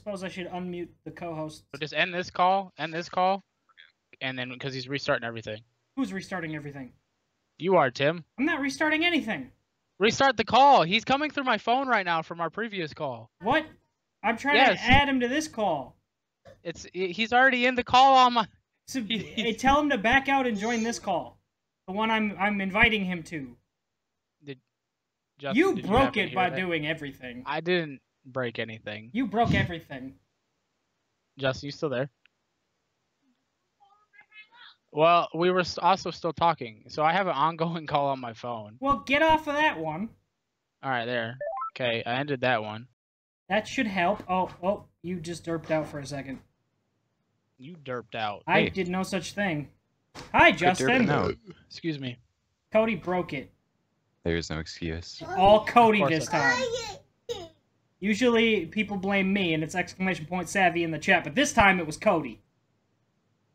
suppose I should unmute the co-host. So just end this call, and then because he's restarting everything. Who's restarting everything? You are, Tim. I'm not restarting anything. Restart the call. He's coming through my phone right now from our previous call. What? I'm trying to add him to this call. He's already in the call on my. So tell him to back out and join this call, the one I'm inviting him to. You broke it by doing everything. I didn't break anything. You broke everything. Justin, you still there? Well, we were also still talking, so I have an ongoing call on my phone. Well, get off of that one. All right, there. Okay, I ended that one. That should help. Oh, you just derped out for a second. You derped out. I did no such thing. Hi, Justin. Excuse me. Cody broke it. There's no excuse. All Cody this time. Usually, people blame me, and it's exclamation point savvy in the chat, but this time it was Cody.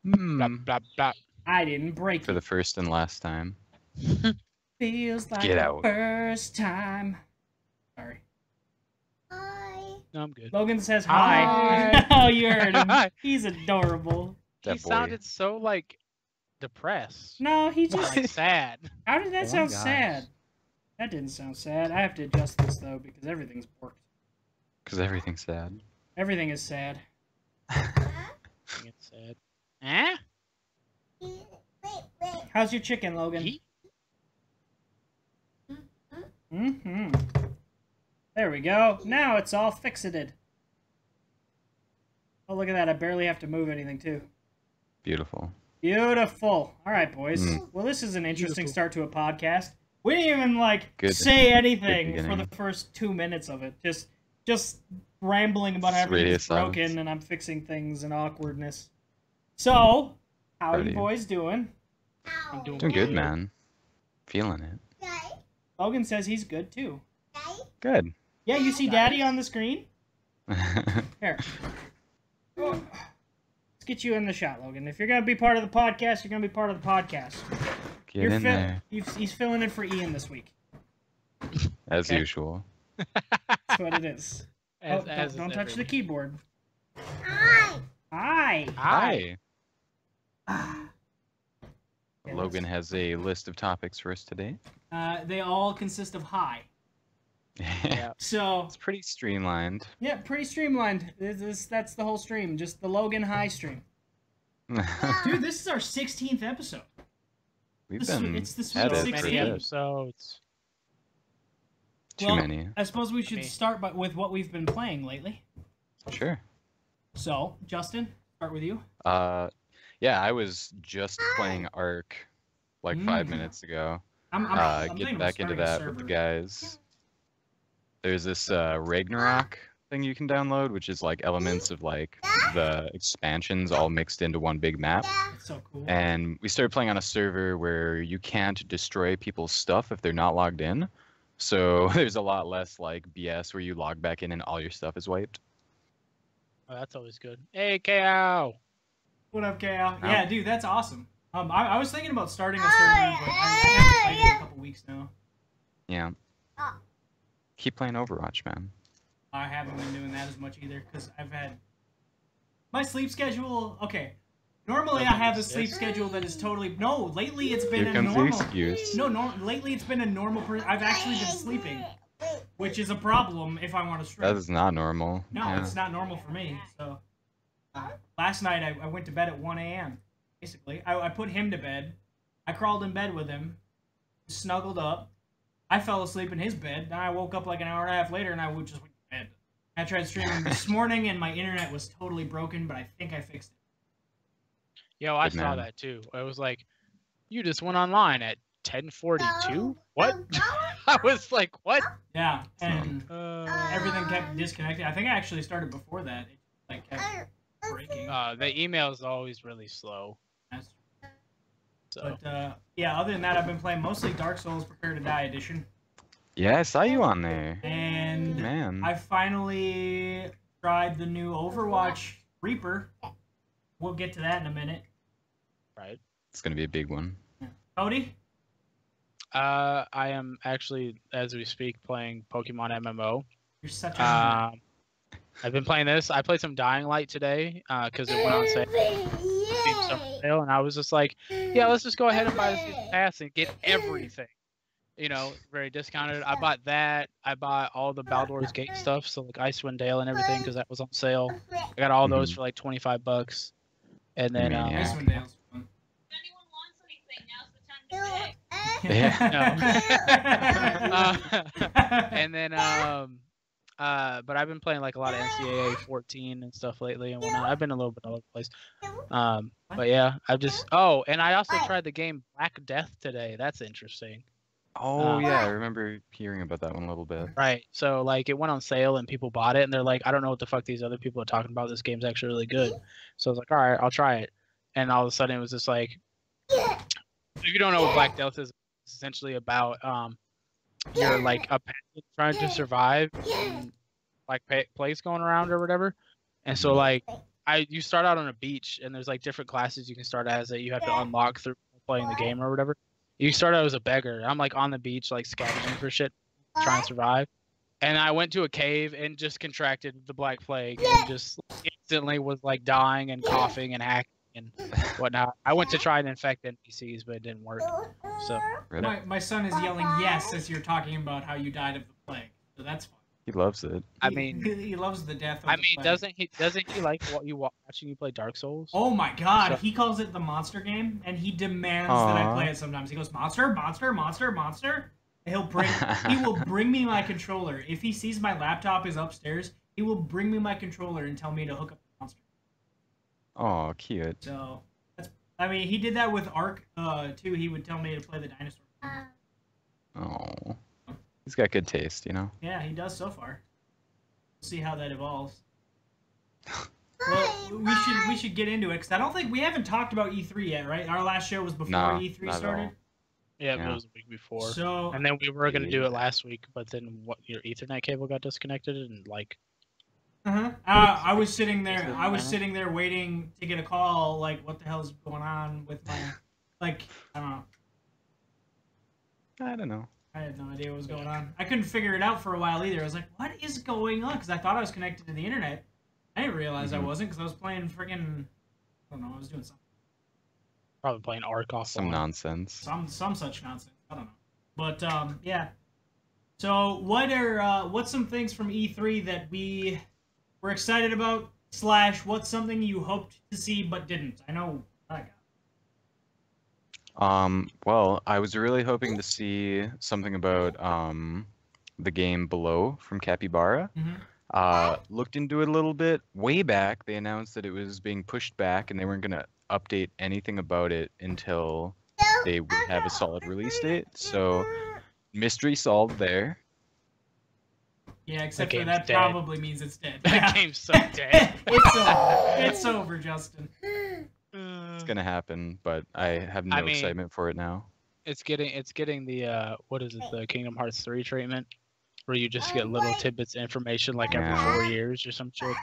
Blah, blah, blah. I didn't break For the first and last time. Feels like Get the out. first time. Sorry. Hi. No, I'm good. Logan says hi. Oh, you heard him. Hi. He's adorable. He sounded so, like, depressed. No, he just... Like, sad. How did that Oh sound my gosh. sad? That didn't sound sad. I have to adjust this, though, because everything's borked. Because everything's sad. Everything is sad. It's sad. Eh? Wait. How's your chicken, Logan? Mm-hmm. There we go. Now it's all fixated. Oh, look at that. I barely have to move anything, too. Beautiful. Beautiful. All right, boys. Well, this is an interesting start to a podcast. We didn't even, like, say anything for the first 2 minutes of it. Just rambling about how everything's broken and I'm fixing things and awkwardness. So, how are you boys doing? I'm doing good, man. Feeling it. Logan says he's good, too. Good. Yeah, you see Daddy on the screen? Here. Let's get you in the shot, Logan. If you're going to be part of the podcast, you're going to be part of the podcast. Get in there. He's filling in for Ian this week. As usual. That's what it is. Don't touch the keyboard. Hi. Hi. Logan has a list of topics for us today. They all consist of hi. Yeah. So It's pretty streamlined. yeah, pretty streamlined. That's the whole stream, just the Logan High stream. Dude, this is our 16th episode. We've been it's the at sweet it for 16. good. episodes. Too many. I suppose we should start with what we've been playing lately. Sure. So, Justin, start with you. Yeah, I was just playing Ark like 5 minutes ago. I'm Getting back into that with the guys. There's this Ragnarok thing you can download, which is like elements of like the expansions all mixed into one big map. That's so cool. And we started playing on a server where you can't destroy people's stuff if they're not logged in. So there's a lot less like BS where you log back in and all your stuff is wiped. Oh, that's always good. Hey, KO! What up, KO? Yeah, dude, that's awesome. I was thinking about starting a server, but I haven't played it in a couple weeks now. Yeah. Keep playing Overwatch, man. I haven't been doing that as much either, because I've had... My sleep schedule... Okay. Normally I have a sleep schedule that is totally... No, lately it's been a normal... excuse. No, lately it's been a normal... I've actually been sleeping, which is a problem if I want to stream. That is not normal. No, it's not normal for me, so... last night I went to bed at 1 a.m., basically. I put him to bed. I crawled in bed with him, snuggled up. I fell asleep in his bed. Then I woke up like an hour and a half later and I just went to bed. I tried streaming this morning and my internet was totally broken, but I think I fixed it. Yo, I saw that too. It was like, you just went online at 10:42? What? I was like, what? Yeah, and everything kept disconnecting. I think I actually started before that. It like kept breaking. The email is always really slow. So. But yeah, other than that, I've been playing mostly Dark Souls Prepare to Die Edition. Yeah, I saw you on there. And man, I finally tried the new Overwatch Reaper. We'll get to that in a minute. Right. It's gonna be a big one. Cody? I am actually, as we speak, playing Pokemon MMO. You're such a I've been playing this. I played some Dying Light today because it went on sale. And I was just like, yeah, let's just go ahead and buy the season pass and get everything. You know, very discounted. I bought that. I bought all the Baldur's Gate stuff, so like Icewind Dale and everything, because that was on sale. I got all those for like $25, and then Icewind Dale's fun. and then but I've been playing like a lot of NCAA 14 and stuff lately and whatnot. I've been a little bit all over the place. But yeah, I've just and I also tried the game Black Death today. That's interesting. Oh yeah, I remember hearing about that one a little bit. Right. So like it went on sale and people bought it and they're like, I don't know what the fuck these other people are talking about. This game's actually really good. So I was like, all right, I'll try it. And all of a sudden it was just like, if you don't know what Black Death is, it's essentially about you're like a peasant trying to survive and like plagues going around or whatever. And so like you start out on a beach and there's like different classes you can start as that you have to unlock through playing the game or whatever. You start out as a beggar. I'm like on the beach, like scavenging for shit, trying to survive. And I went to a cave and just contracted the Black Plague and just instantly was like dying and coughing and hacking and whatnot. I went to try and infect NPCs, but it didn't work. So my son is yelling yes as you're talking about how you died of the plague. So that's fun. He loves it. I mean, he loves the death of I the mean, plague. doesn't he like watching you play Dark Souls? Oh my god, So- he calls it the monster game, and he demands that I play it sometimes. He goes, monster, monster, monster, monster. And he will bring me my controller. If he sees my laptop is upstairs, he will bring me my controller and tell me to hook up the monster. Oh, cute. So, I mean, he did that with Ark, too. He would tell me to play the dinosaur. Oh, he's got good taste, you know. Yeah, he does so far. We'll see how that evolves. Well, we should get into it because I don't think we haven't talked about E3 yet, right? Our last show was before E3 not at started. all. Yeah, Yeah. it was a week before. So And then we were gonna do it last week, but then your Ethernet cable got disconnected and like. I was sitting there. I was sitting there waiting to get a call. Like, what the hell's going on with my? Like, I don't know. I don't know. I had no idea what was going on. I couldn't figure it out for a while either. I was like, what is going on? Because I thought I was connected to the internet. I didn't realize I wasn't because I was playing friggin'. I don't know. I was doing something. Probably playing Ark off. Some nonsense. Some such nonsense. I don't know. But yeah. So what's some things from E3 that we were excited about / what's something you hoped to see but didn't? I know I got. Well, I was really hoping to see something about the game Below from Capybara. Looked into it a little bit. Way back, they announced that it was being pushed back and they weren't gonna update anything about it until they would have a solid release date. So, mystery solved there. Yeah, except for game's that dead. probably means it's dead. That game's so dead. It's over, Justin. It's gonna happen, but I have no I mean, excitement for it now. It's getting the what is it, the Kingdom Hearts 3 treatment, where you just get little tidbits of information like every 4 years or some shit.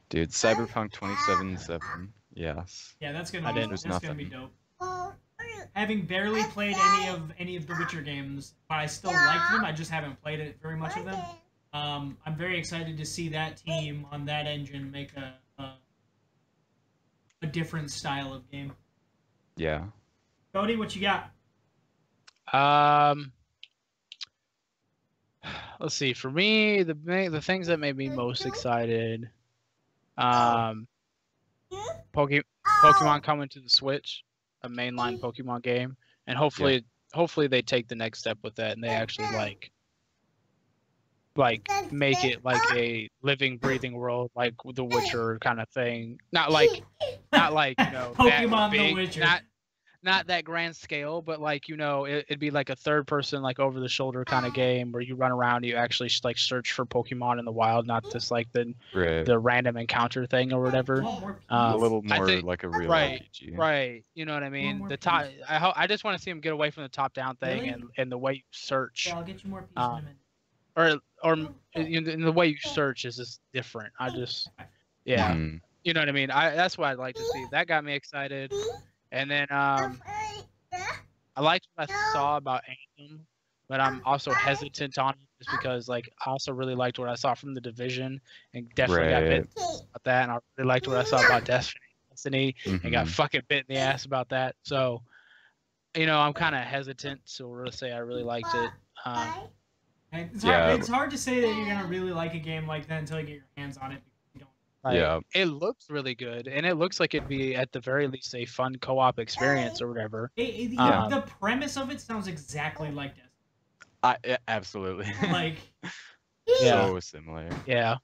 Dude, Cyberpunk 2077. Yes. Yeah, that's I gonna didn't- be, There's that's gonna be nothing. dope. Having barely played any of the Witcher games, but I still like them. I just haven't played it very much of them. I'm very excited to see that team on that engine make a different style of game. Yeah. Cody, what you got? Let's see. For me, the things that made me most excited, Pokemon coming to the Switch, a mainline Pokemon game, and hopefully they take the next step with that and they actually like make it like a living, breathing world, like The Witcher kind of thing. Not like you know Pokemon that big, The Witcher. Not that grand scale, but like, you know, it'd be like a third person, like over the shoulder kind of game where you run around, you actually like search for Pokemon in the wild, not just like the random encounter thing or whatever. A little more think- like a real right, RPG. Right, you know what I mean. more The top, peas. I just want to see him get away from the top-down thing Really? and the way you search, Yeah, I'll get you more peas in a minute. or in the way you search is just different. Yeah, Mhm. you know what I mean. That's what I'd like to see. That got me excited. And then I liked what I saw about Anthem but I'm also hesitant on it just because like I also really liked what I saw from The Division and definitely got bit about that, and I really liked what I saw about Destiny and got fucking bit in the ass about that. So, you know, I'm kind of hesitant to really say I really liked it. It's hard to say that you're gonna really like a game like that until you get your hands on it. You don't. Like, it looks really good, and it looks like it'd be at the very least a fun co-op experience or whatever. The premise of it sounds exactly like Destiny. Absolutely. Like, so similar. Yeah.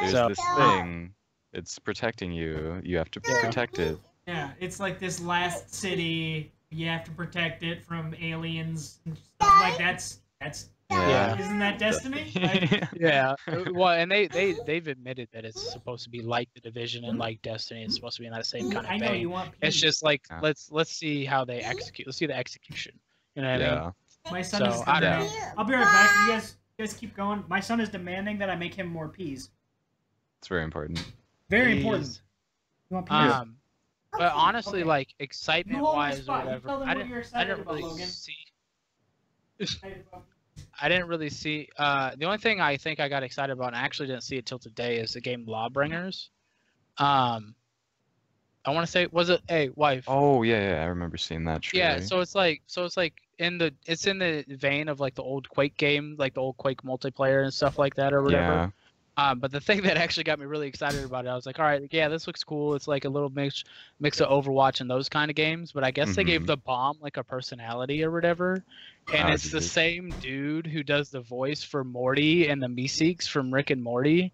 There's this thing. It's protecting you. You have to protect it. Yeah, it's like this last city. You have to protect it from aliens and stuff like that's. Isn't that Destiny? Yeah. Well, and they've admitted that it's supposed to be like The Division and like Destiny. It's supposed to be in that same kind of vein. I know you want peace. It's just like let's see how they execute. Let's see the execution. You know what I mean? My son is demanding. I'll be right back. You guys keep going. My son is demanding that I make him more peas. It's very important. Very important. You want peas? But honestly, like excitement-wise or whatever, I didn't really see. The only thing I think I got excited about, and I actually didn't see it till today, is the game Lawbringers. I want to say, was it? Hey, wife. Oh yeah, I remember seeing that trailer. Yeah, so it's like in the vein of like the old Quake game, like the old Quake multiplayer and stuff like that or whatever. Yeah. But the thing that actually got me really excited about it, I was like, all right, yeah, this looks cool. It's like a little mix of Overwatch and those kind of games. But I guess they gave the bomb like a personality or whatever. And it's the same dude who does the voice for Morty and the Meeseeks from Rick and Morty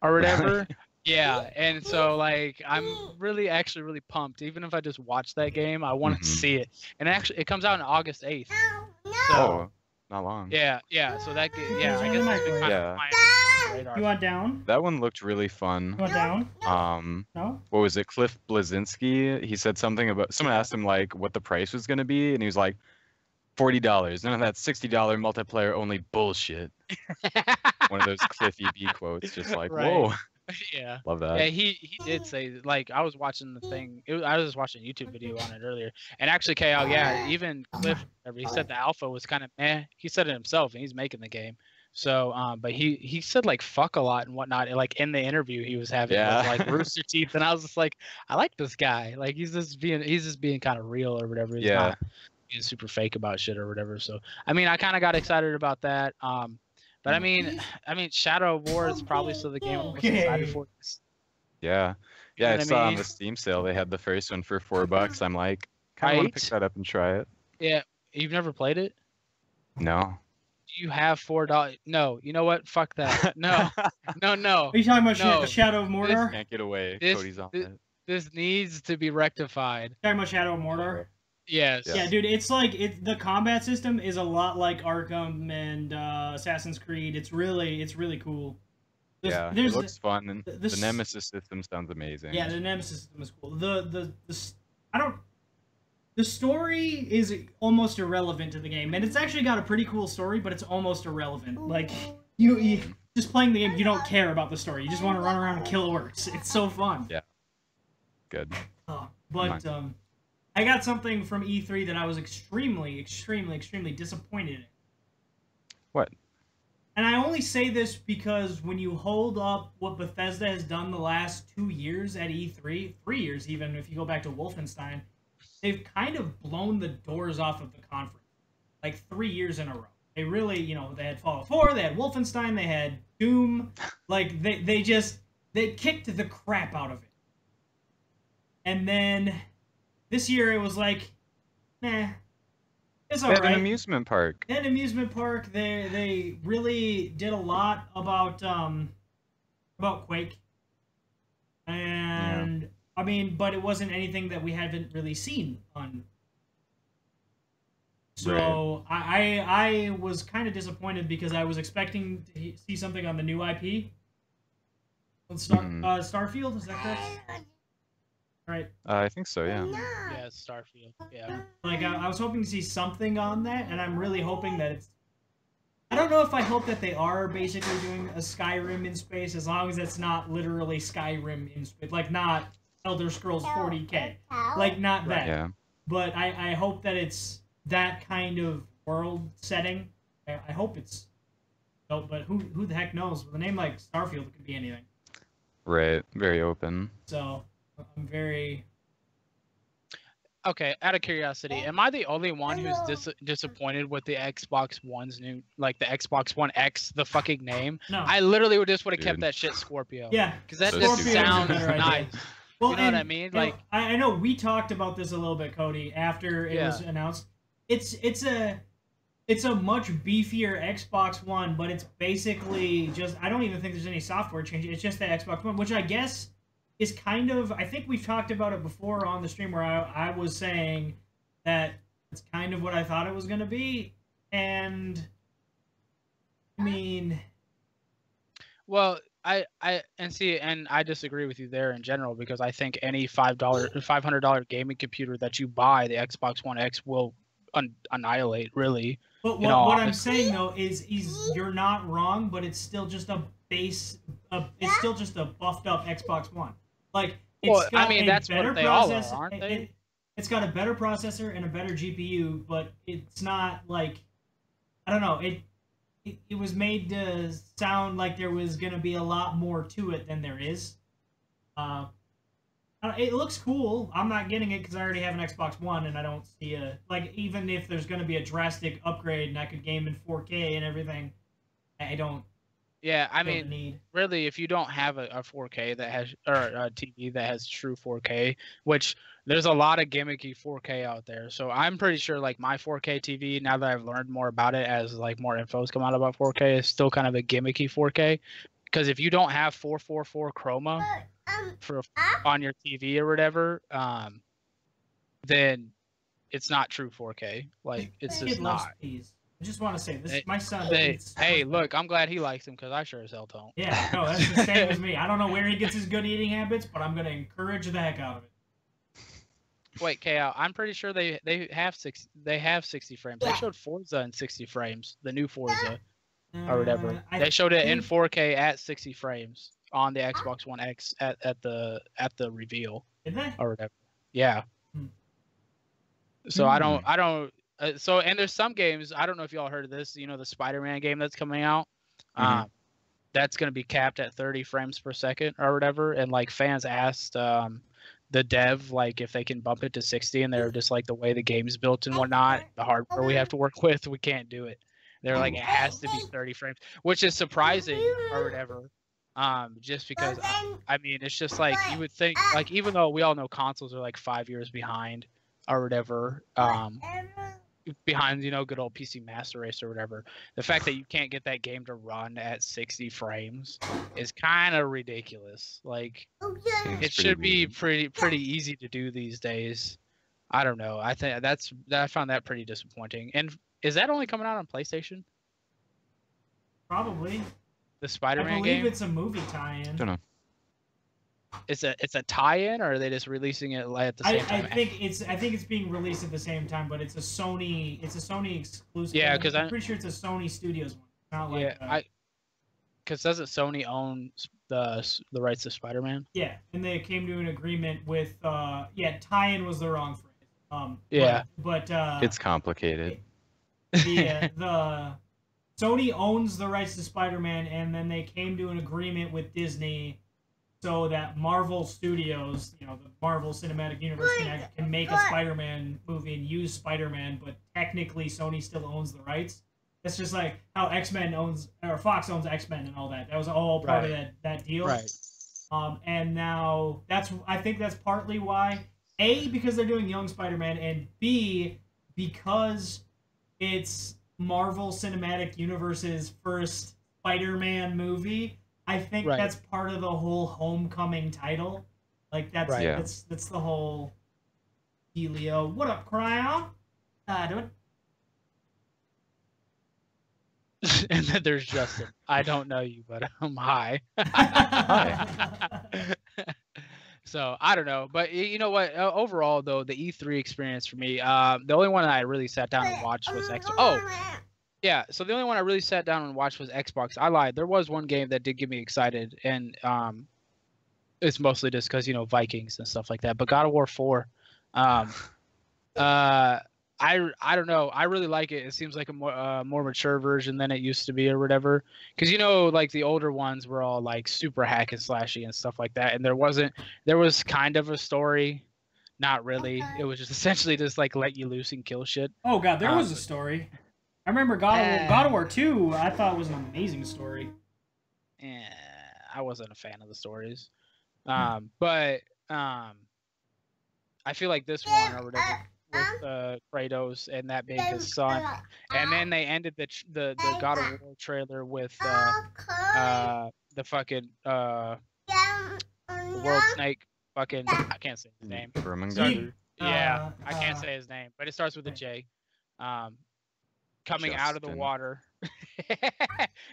or whatever. Yeah, and so like I'm actually really pumped. Even if I just watch that game, I want to see it. And actually, it comes out on August 8th. So, not long. Yeah. So that I guess it's been kind of my radar. You want down? That one looked really fun. You want down? No. What was it? Cliff Blazinski. He said something about. Someone asked him like what the price was gonna be, and he was like, $40. None of that $60 multiplayer only bullshit. One of those Cliffy B quotes, just like whoa. Yeah. Love that. Yeah, he did say, like, I was watching the thing. I was watching a YouTube video on it earlier. And actually, KO, even Cliff, he said the alpha was kind of meh. He said it himself, and he's making the game. So, but he said, like, fuck a lot and whatnot. Like, in the interview he was having with, like, Rooster Teeth. And I was just like, I like this guy. Like, he's just being kind of real or whatever. He's not being super fake about shit or whatever. So, I mean, I kind of got excited about that. But I mean, Shadow of War is probably still the game I'm most excited for. Yeah, I saw on the Steam sale they had the first one for $4. I'm like, kind of want to pick that up and try it. Yeah, you've never played it? No. Do you have $4? No, you know what? Fuck that. No. Are you talking about Shadow of Mordor? Can't get away. Cody's on it. This needs to be rectified. Talking about Shadow of Mordor? Yes. Yeah, dude, it's like the combat system is a lot like Arkham and Assassin's Creed. It's really cool. It looks fun, and the Nemesis system sounds amazing. Yeah, the Nemesis system is cool. The story is almost irrelevant to the game, and it's actually got a pretty cool story, but it's almost irrelevant. Like you just playing the game, you don't care about the story. You just want to run around and kill orcs. It's so fun. Yeah. Good. But I got something from E3 that I was extremely disappointed in. What? And I only say this because when you hold up what Bethesda has done the last 2 years at E3, 3 years even, if you go back to Wolfenstein, they've kind of blown the doors off of the conference. Like 3 years in a row. They really, they had Fallout 4, they had Wolfenstein, they had Doom. Like, they kicked the crap out of it. And then this year it was like, nah, it's alright. They had an amusement park. They had an amusement park. They really did a lot about Quake. And I mean, but it wasn't anything that we haven't really seen on. So I was kind of disappointed because I was expecting to see something on the new IP. On Starfield, is that correct? Right. I think so, yeah. Yeah, it's Starfield. Yeah. Like, I was hoping to see something on that, and I'm really hoping that it's... I don't know if I hope that they are basically doing a Skyrim in space, as long as it's not literally Skyrim in space. Like, not Elder Scrolls 40K. Like, not that. Yeah. But I hope that it's that kind of world setting. I hope it's dope, but who the heck knows? With a name like Starfield, it could be anything. Right. Very open. So I'm very. Okay, out of curiosity, am I the only one who's disappointed with the Xbox One's new, like the Xbox One X, the fucking name? No. I literally just would have kept Dude. that shit Scorpio. Yeah, Because that So just stupid. sounds Scorpio is a better nice. idea. Well, You know what I mean? Like, I know we talked about this a little bit, Cody, after it Yeah. was announced. It's a much beefier Xbox One, but it's basically just, I don't even think there's any software change. It's just the Xbox One, which I guess is kind of, I think we've talked about it before on the stream where I was saying that it's kind of what I thought it was going to be. And I mean, well, I disagree with you there in general, because I think any $500 gaming computer that you buy, the Xbox One X will annihilate, really. but what I'm saying though is you're not wrong, but it's still just a base. It's still just a buffed up Xbox One. Like, it's got that's better what they all are, processor. aren't they? It's got a better processor and a better GPU, but it's not like, I don't know. It was made to sound like there was gonna be a lot more to it than there is. It looks cool. I'm not getting it because I already have an Xbox One, and I don't see even if there's gonna be a drastic upgrade and I could game in 4K and everything, I don't. Yeah, I feel the mean, need. really, if you don't have a 4K that has, or a TV that has true 4K, which there's a lot of gimmicky 4K out there. So I'm pretty sure like my 4K TV, now that I've learned more about it as like more info's come out about 4K, is still kind of a gimmicky 4K. Because if you don't have 444 chroma on your TV or whatever, then it's not true 4K. Like, it's Kid just loves not. peas. I just want to say this. Hey, My son. Hey, look, I'm glad he likes him, because I sure as hell don't. Yeah, no, that's the same as me. I don't know where he gets his good eating habits, but I'm gonna encourage the heck out of it. Wait, KO, I'm pretty sure they have 60 frames. They showed Forza in 60 frames, the new Forza or whatever. They showed it in 4K at 60 frames on the Xbox One X at the reveal Did they? or whatever. Yeah. Hmm. So I don't. So, and there's some games, I don't know if y'all heard of this. You know, the Spider-Man game that's coming out. That's going to be capped at 30 frames per second or whatever. And like fans asked the dev like if they can bump it to 60, and they're just like, the way the game's built and whatnot, the hardware we have to work with, we can't do it. They're like, it has to be 30 frames, which is surprising or whatever. Just because I mean, it's just like, you would think, like, even though we all know consoles are like 5 years behind or whatever, behind, you know, good old PC Master Race or whatever, the fact that you can't get that game to run at 60 frames is kind of ridiculous. Like, it should be pretty easy to do these days. I don't know. I think I found that pretty disappointing. And is that only coming out on PlayStation? Probably. The Spider-Man I believe game? it's a movie tie-in. Don't know. It's a tie-in, or are they just releasing it at the same time? I think it's being released at the same time, but it's a Sony exclusive. Yeah, because I'm pretty sure it's a Sony Studios one. It's not like because doesn't Sony own the rights to Spider-Man? Yeah, and they came to an agreement with tie-in was the wrong phrase. But It's complicated. The Sony owns the rights to Spider-Man, and then they came to an agreement with Disney so that Marvel Studios, you know, the Marvel Cinematic Universe, can make a Spider-Man movie and use Spider-Man, but technically Sony still owns the rights. It's just like how X-Men owns, or Fox owns X-Men and all that. That was all part of that deal. Right. And now I think that's partly why, A, because they're doing Young Spider-Man, and B, because it's Marvel Cinematic Universe's first Spider-Man movie. I think that's part of the whole Homecoming title. Like, that's the whole dealio. What up, Cryo? Doing? And then there's Justin. I don't know you, but I'm high. So I don't know, but you know what? Overall, though, the E3 experience for me, the only one I really sat down and watched was Xbox. Oh, yeah. So the only one I really sat down and watched was Xbox. I lied. There was one game that did get me excited, and it's mostly just because, you know, Vikings and stuff like that. But God of War 4, I I don't know. I really like it. It seems like a more mature version than it used to be or whatever. Because you know, like the older ones were all like super hack and slashy and stuff like that, and there was kind of a story, not really. It was just essentially just like let you loose and kill shit. Oh god, there was a story. I remember God of War 2. I thought was an amazing story. Yeah, I wasn't a fan of the stories, but I feel like this one or whatever with Kratos and that being his son, and then they ended the God of War trailer with the fucking the World Snake fucking I can't say his name. Yeah, I can't say his name, but it starts with a J. Coming out of the water.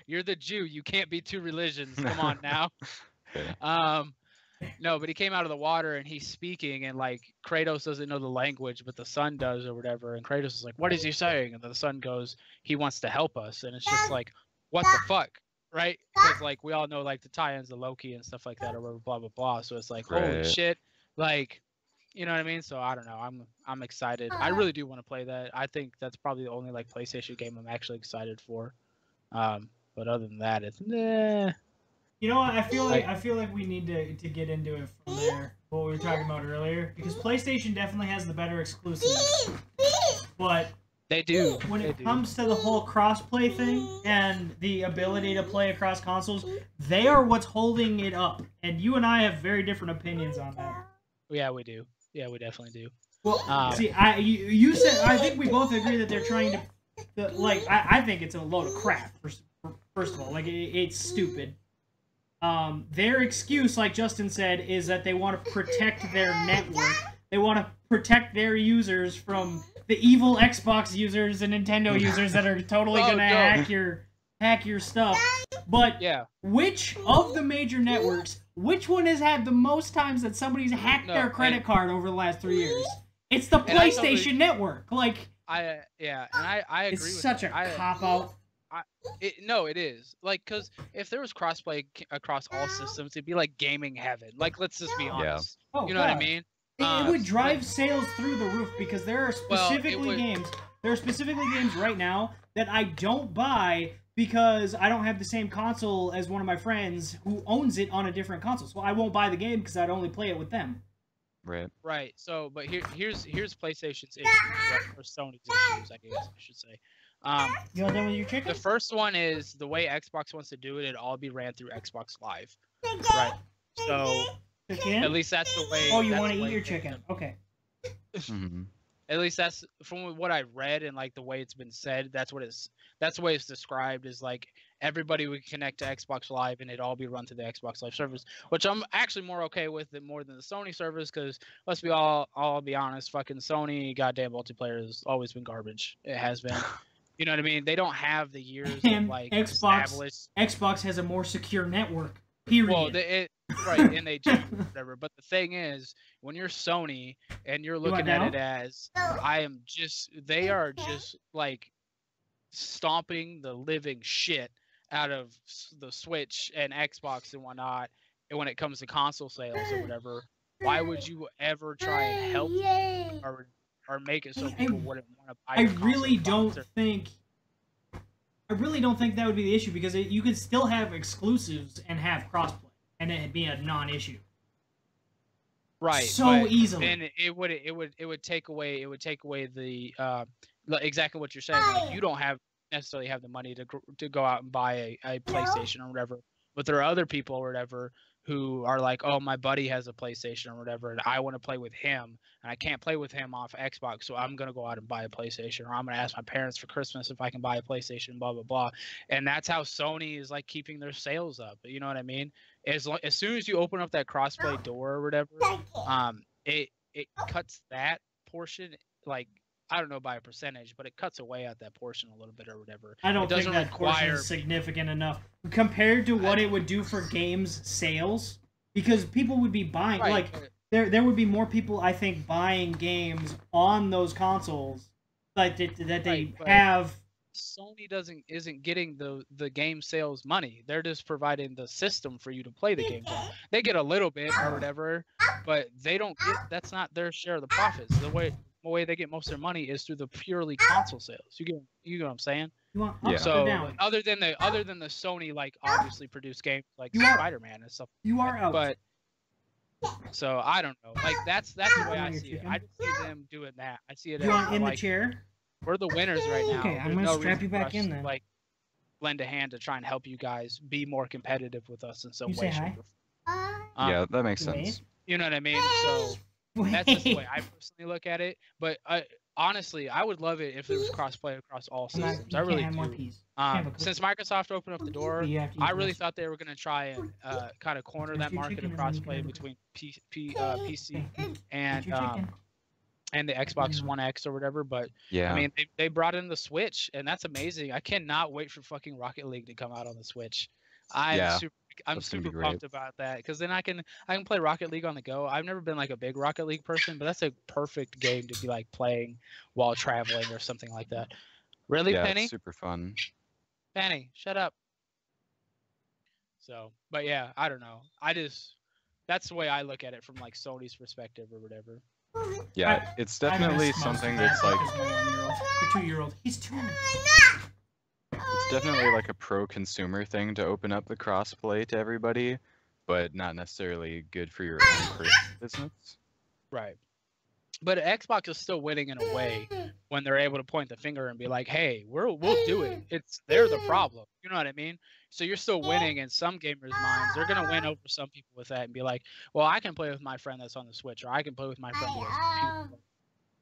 You're the Jew. You can't be two religions. Come on now. No, but he came out of the water and he's speaking, and like Kratos doesn't know the language, but the son does or whatever. And Kratos is like, "What is he saying?" And the son goes, "He wants to help us." And it's just like, what the fuck, right? Because like we all know like the tie-ins to Loki and stuff like that or whatever, blah blah blah. So it's like, holy shit, like. You know what I mean? So I don't know. I'm excited. I really do want to play that. I think that's probably the only like PlayStation game I'm actually excited for. But other than that, it's nah. You know what? I feel like we need to get into it from there. What we were talking about earlier, because PlayStation definitely has the better exclusives. But they do. When it comes to the whole crossplay thing and the ability to play across consoles, they are what's holding it up. And you and I have very different opinions on that. Yeah, we do. Yeah, we definitely do. Well, see, you said I think we both agree that they're trying to, like, I think it's a load of crap. First of all, like it's stupid. Their excuse, like Justin said, is that they want to protect their network. They want to protect their users from the evil Xbox users and Nintendo users that are totally gonna hack your stuff. But yeah, which of the major networks? Which one has had the most times that somebody's hacked their credit card over the last 3 years? It's the PlayStation Network. Like, I agree. It's such a cop out. No, it is. Like, because if there was crossplay across all systems, it'd be like gaming heaven. Like, let's just be honest. Yeah. You know what I mean? It would drive sales through the roof because there are specifically games. There are specifically games right now that I don't buy because I don't have the same console as one of my friends who owns it on a different console. So I won't buy the game because I'd only play it with them. Right. So, but here's PlayStation's issues, right? Or Sony's issues, I guess I should say. You all done with your chicken? The first one is the way Xbox wants to do it. It all be ran through Xbox Live, right? So at least that's the way. Oh, you want to eat your chicken? Okay. At least that's from what I've read and like the way it's been said. That's the way it's described is like everybody would connect to Xbox Live and it all be run through the Xbox Live service, which I'm actually more okay with it more than the Sony service because let's be all be honest, fucking Sony goddamn multiplayer has always been garbage. It has been. You know what I mean? They don't have the years of like Xbox has a more secure network. Period. Well, right, and they do whatever. But the thing is, when you're Sony and you're looking at it as they are just like stomping the living shit out of the Switch and Xbox and whatnot. And when it comes to console sales or whatever, why would you ever try and help or make it so people wouldn't want to buy? I really don't think that would be the issue because you could still have exclusives and have crossplay and it'd be a non-issue. Right. So easily. And it would take away the exactly what you're saying. Like, you don't necessarily have the money to go out and buy a PlayStation or whatever, but there are other people or whatever who are like, oh, my buddy has a PlayStation or whatever, and I want to play with him, and I can't play with him off Xbox, so I'm going to go out and buy a PlayStation, or I'm going to ask my parents for Christmas if I can buy a PlayStation, blah, blah, blah. And that's how Sony is, like, keeping their sales up. You know what I mean? As soon as you open up that crossplay door or whatever, it cuts that portion, like, I don't know by a percentage, but it cuts away at that portion a little bit or whatever. I don't think that portion is significant enough compared to what it would do for games sales, because people would be buying there would be more people I think buying games on those consoles like that they have. Sony isn't getting the game sales money. They're just providing the system for you to play the games on. They get a little bit or whatever, but they don't get. That's not their share of the profits. way they get most of their money is through the purely console sales. You get what I'm saying? You want Yeah. up So or down? other than the Sony like obviously produced games like You are- Spider-Man and stuff. You are out. But so I don't know. Like that's the way I see it. I just see them doing that. I see it You as want in the like chair? we're the winners right now. Okay, I'm There's gonna no strap reason you for back us in to, then. like lend a hand to try and help you guys be more competitive with us in some You way. say hi? shape, or form. Yeah, that makes Wait. sense. You know what I mean? So that's just the way I personally look at it. But honestly, I would love it if there was crossplay across all I'm not- systems. you I can't really have more do. peas. Have a Since cookie. Microsoft opened up the door, You have to eat I the really rest. thought they were going to try and kind of corner There's that your market of chicken, and then you can crossplay have a between PC Hey, and eat your chicken. and the Xbox One X or whatever. But Yeah. I mean, they brought in the Switch, and that's amazing. I cannot wait for fucking Rocket League to come out on the Switch. I'm Yeah, I'm that's gonna be super great. pumped about that because then I can play Rocket League on the go. I've never been like a big Rocket League person, but that's a perfect game to be like playing while traveling or something like that. Really, Yeah, Penny? it's super fun. Penny, shut up. So, but yeah, I don't know. That's the way I look at it from like Sony's perspective or whatever. Yeah, it's I definitely missed most of something that that's like because my 1-year-old, or 2-year-old. He's 2. it's definitely like a pro-consumer thing to open up the crossplay to everybody, but not necessarily good for your own personal business. Right. But Xbox is still winning in a way when they're able to point the finger and be like, "Hey, we'll do it. They're the problem." You know what I mean? So you're still winning in some gamers' minds. They're gonna win over some people with that and be like, "Well, I can play with my friend that's on the Switch, or I can play with my friend who has a computer."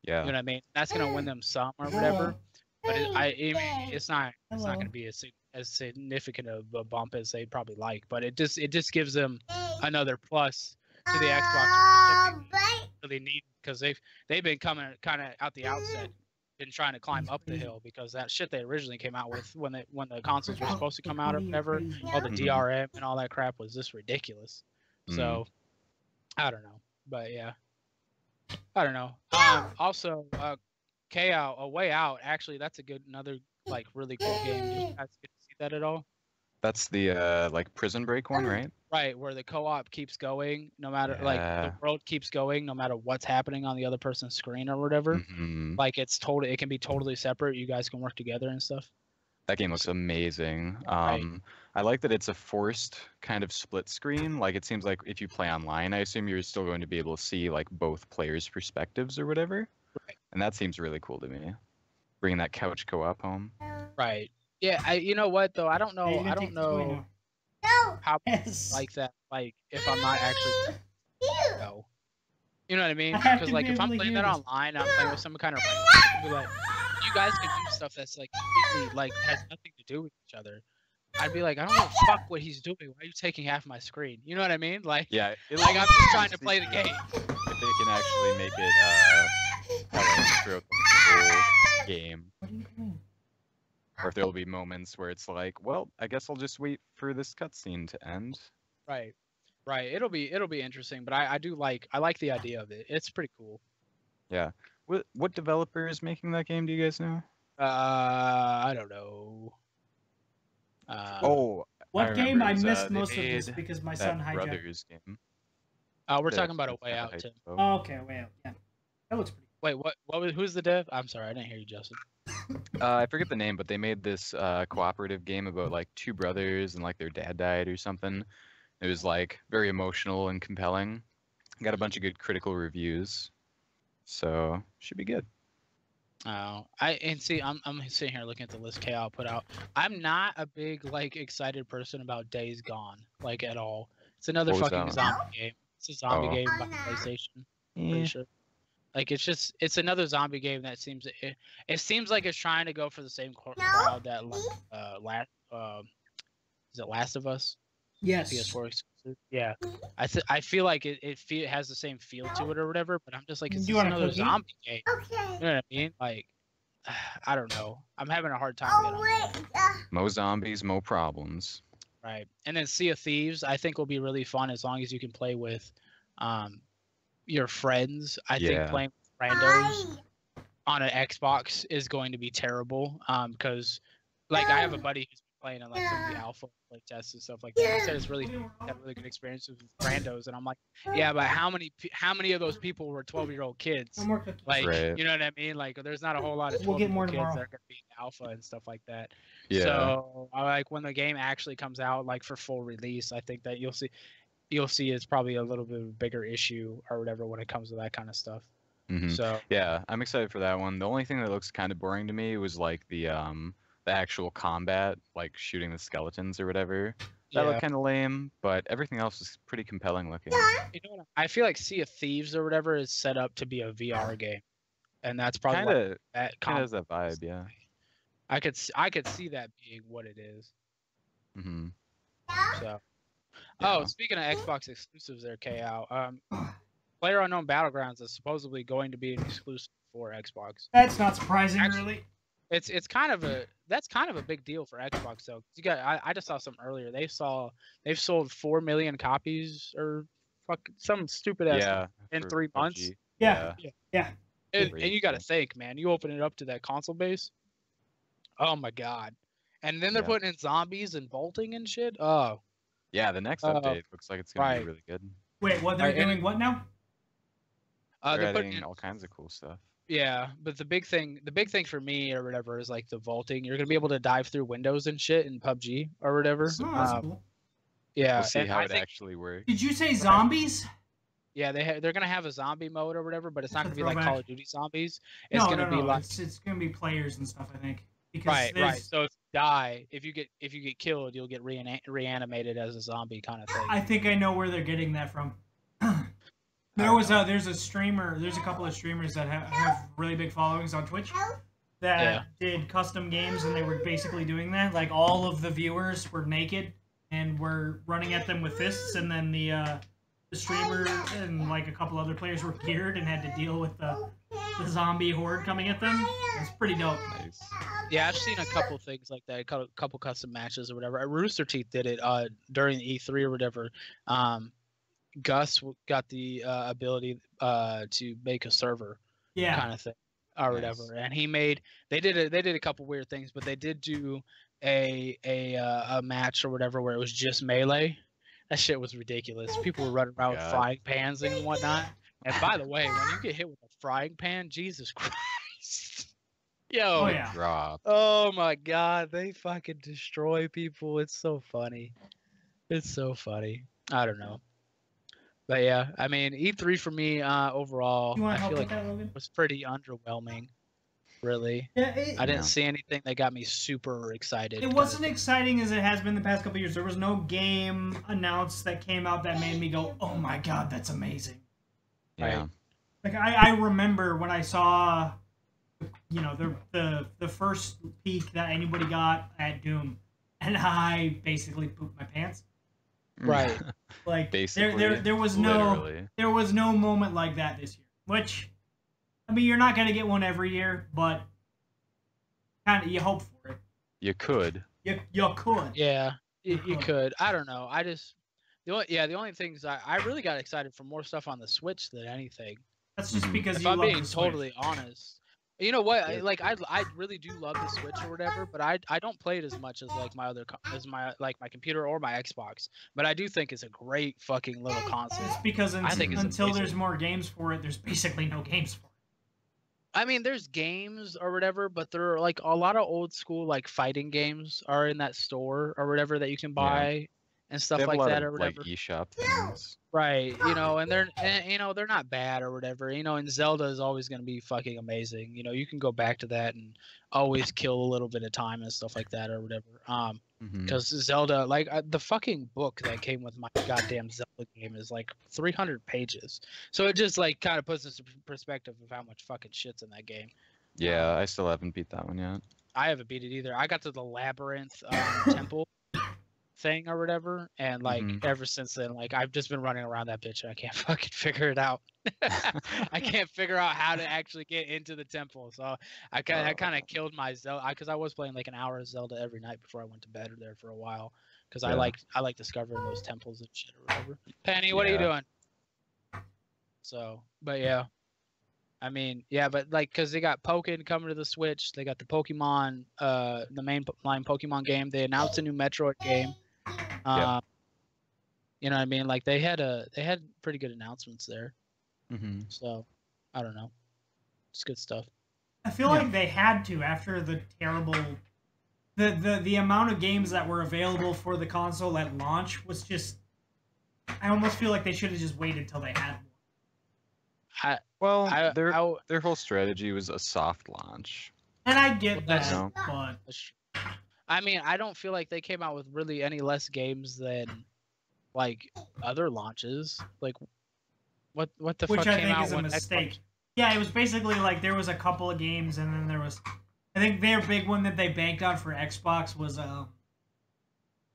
Yeah. You know what I mean? That's gonna win them some or whatever. But it's not gonna be as significant of a bump as they probably like. But it just gives them another plus to the Xbox, which they really need because they've been coming kind of out the outset, been trying to climb up the hill because that shit they originally came out with when the consoles were supposed to come out or whatever, all the DRM and all that crap was just ridiculous. So I don't know, but yeah, I don't know. Also, KO, A Way Out. Actually, that's another like really cool game. Did you guys get to see that at all? That's the like Prison Break one, right? Right, where the co-op keeps going no matter like the Yeah. world keeps going no matter what's happening on the other person's screen or whatever. Mhm. Like it can be totally separate. You guys can work together and stuff. That game looks amazing. Right. I like that it's a forced kind of split screen. Like it seems like if you play online, I assume you're still going to be able to see like both players' perspectives or whatever. Right. And that seems really cool to me. Bringing that couch co-op home. Right. Yeah, you know what though? I don't Hey, you're know. gonna I take don't this away know now. how Yes. like that. Like if I'm not actually no. You know what I mean? I have Because to like be if I'm able to playing hear that this. online, I'm playing with some kind of like, be like, you guys can do stuff that's like completely like has nothing to do with each other. I'd be like, I don't know fuck what he's doing. Why are you taking half my screen? You know what I mean? Like, Yeah, like I'm just trying to play the game. If they can actually make it throughout the whole game. What are you doing? Or if there'll be moments where it's like, well, I guess I'll just wait for this cutscene to end. Right. Right. It'll be interesting, but I like the idea of it. It's pretty cool. Yeah. What developer is making that game? Do you guys know? I don't know. Oh, What remember, game? it I was, missed they most of this made because my that son hijacked. Brothers game. we're that talking about A was Way kinda Out, hyped Tim. up. Oh, okay, way out. Yeah, that looks pretty. Wait, what was who's the dev? I'm sorry, I didn't hear you, Justin. I forget the name, but they made this cooperative game about like two brothers and like their dad died or something. It was like very emotional and compelling. Got a bunch of good critical reviews, so should be good. Oh, I'm sitting here looking at the list KO put out. I'm not a big like excited person about Days Gone like at all. It's another What was fucking that zombie game. It's a zombie Oh. game by PlayStation. Pretty Eh. sure. Like it's another zombie game that seems it seems like it's trying to go for the same crowd that is it Last of Us? Yes. PS4 exclusive. Yeah, I feel like it has the same feel to it or whatever, but I'm just like, Do it's you just want a another cookie? zombie game. You know what I mean? Like, I don't know. I'm having a hard time getting on board. Mo zombies, mo problems. Right. And then Sea of Thieves, I think will be really fun as long as you can play with your friends. I think Yeah. playing with randos on an Xbox is going to be terrible because like I have a buddy who's playing in like some of the alpha play tests and stuff like that. He said it's really had really good experiences with randos, and I'm like, yeah, but how many of those people were 12-year-old kids? No more cookies. Like, Right. you know what I mean? Like, there's not a whole lot of We'll get 12-year-old more kids tomorrow. that are gonna be in alpha and stuff like that. Yeah. So, I like when the game actually comes out, like for full release, I think that you'll see it's probably a little bit of a bigger issue or whatever when it comes to that kind of stuff. Mhm. So Yeah, I'm excited for that one. The only thing that looks kind of boring to me was like the actual combat, like shooting the skeletons or whatever. That yeah, looked kind of lame, but everything else is pretty compelling looking. you know what? I feel like Sea of Thieves or whatever is set up to be a VR game, and that's probably Kind why of that kind of has combat that is- vibe, yeah. I could see that being what it is. Mhm. So. Yeah. Oh, speaking of Xbox exclusives, there, KO. PlayerUnknown Battlegrounds is supposedly going to be an exclusive for Xbox. That's not surprising, Actually- really. It's kind of a big deal for Xbox though. You got I just saw something earlier. They've sold 4 million copies or some stupid ass Yeah. in for 3 months. PUBG. Yeah. Yeah. And Crazy. you got to think, man. You open it up to that console base. Oh my god! And then they're Yeah. putting in zombies and vaulting and shit. Oh, Yeah, the next update looks like it's gonna right. be really good. Wait, what? They're Right, and- doing what now? They're they're putting adding in, all kinds of cool stuff. yeah. But the big thing for me or whatever is like the vaulting. You're gonna be able to dive through windows and shit in PUBG or whatever. Oh, that's cool. Yeah, We'll see and how I it think actually works. Did you say zombies? yeah they're gonna have a zombie mode or whatever, but it's not That's gonna a be like throwback. Call of Duty zombies. It's No, gonna no, be no. like It's gonna be players and stuff. I think. Because right. there's- So if you die, if you get killed, you'll get reanimated as a zombie kind of thing. I think I know where they're getting that from. There's a streamer. There's a couple of streamers that have really big followings on Twitch that did custom games, and they were basically doing that. Like all of the viewers were naked and were running at them with fists, and then the streamer and like a couple other players were geared and had to deal with the zombie horde coming at them. It's pretty dope. Nice. Yeah, I've seen a couple things like that, a couple custom matches or whatever. Rooster Teeth did it during E3 or whatever. Gus got the ability to make a server Yeah. kind of thing or whatever, and they did a couple weird things, but they did do a match or whatever where it was just melee. That shit was ridiculous. People were running around with God. frying pans and whatnot. And by the way, when you get hit with a frying pan, Jesus Christ. Yo. Oh yeah. Drop. Oh my god, they fucking destroy people. It's so funny. It's so funny. I don't know. But yeah, I mean, E3 for me overall, You want I to help feel with like that, Logan? it was pretty underwhelming. Really. Yeah. I didn't Yeah. see anything that got me super excited. It wasn't exciting as it has been the past couple years. There was no game announced that came out that made me go, "Oh my god, that's amazing!" Yeah. Like I remember when I saw, you know, the first peek that anybody got at Doom, and I basically pooped my pants. Right. Like Basically. there was literally. no moment like that this year. Which, I mean, you're not gonna get one every year, but kind of you hope for it. You could. You could. Yeah, you Uh-huh. could. I don't know. I just the only things I really got excited for more stuff on the Switch than anything. That's just Mhm. because If you I'm love being the Switch. totally honest. You know what? Yeah. I really do love the Switch or whatever, but I don't play it as much as like my my computer or my Xbox. But I do think it's a great fucking little console. It's because I think it's until there's amazing. more games for it, there's basically no games for it. I mean, there's games or whatever, but there are like a lot of old school like fighting games are in that store or whatever that you can buy and stuff They have like a lot that of or whatever. like eShop things. Right, and they're not bad or whatever, and Zelda is always going to be fucking amazing. You can go back to that and always kill a little bit of time and stuff like that or whatever. Mhm. Because Zelda, like the fucking book that came with my goddamn Zelda game is like 300 pages. So it just like kind of puts into perspective of how much fucking shit's in that game. Yeah, I still haven't beat that one yet. I haven't beat it either. I got to the labyrinth temple thing or whatever, and like Mhm. ever since then, like I've just been running around that bitch and I can't fucking figure it out. I can't figure out how to actually get into the temple. So I kind of killed my Zelda because I was playing like an hour of Zelda every night before I went to bed there for a while because I Yeah. like discovering those temples and shit or whatever. Penny, what are you Yeah. doing? So, but yeah. I mean, yeah, but like, cause they got Pokken coming to the Switch. They got the Pokemon, the main line Pokemon game. They announced a new Metroid game. You know what I mean? Like they had pretty good announcements there. Mm-hmm. So, I don't know. It's good stuff. I feel like they had to after the terrible, the amount of games that were available for the console at launch was just. I almost feel like they should have just waited till they had one. Their whole strategy was a soft launch. And I get that, No. but I mean, I don't feel like they came out with really any less games than like other launches. Like, what the which fuck I came think out is a when mistake. Xbox... Yeah, it was basically like there was a couple of games, and then there was, I think their big one that they banked on for Xbox was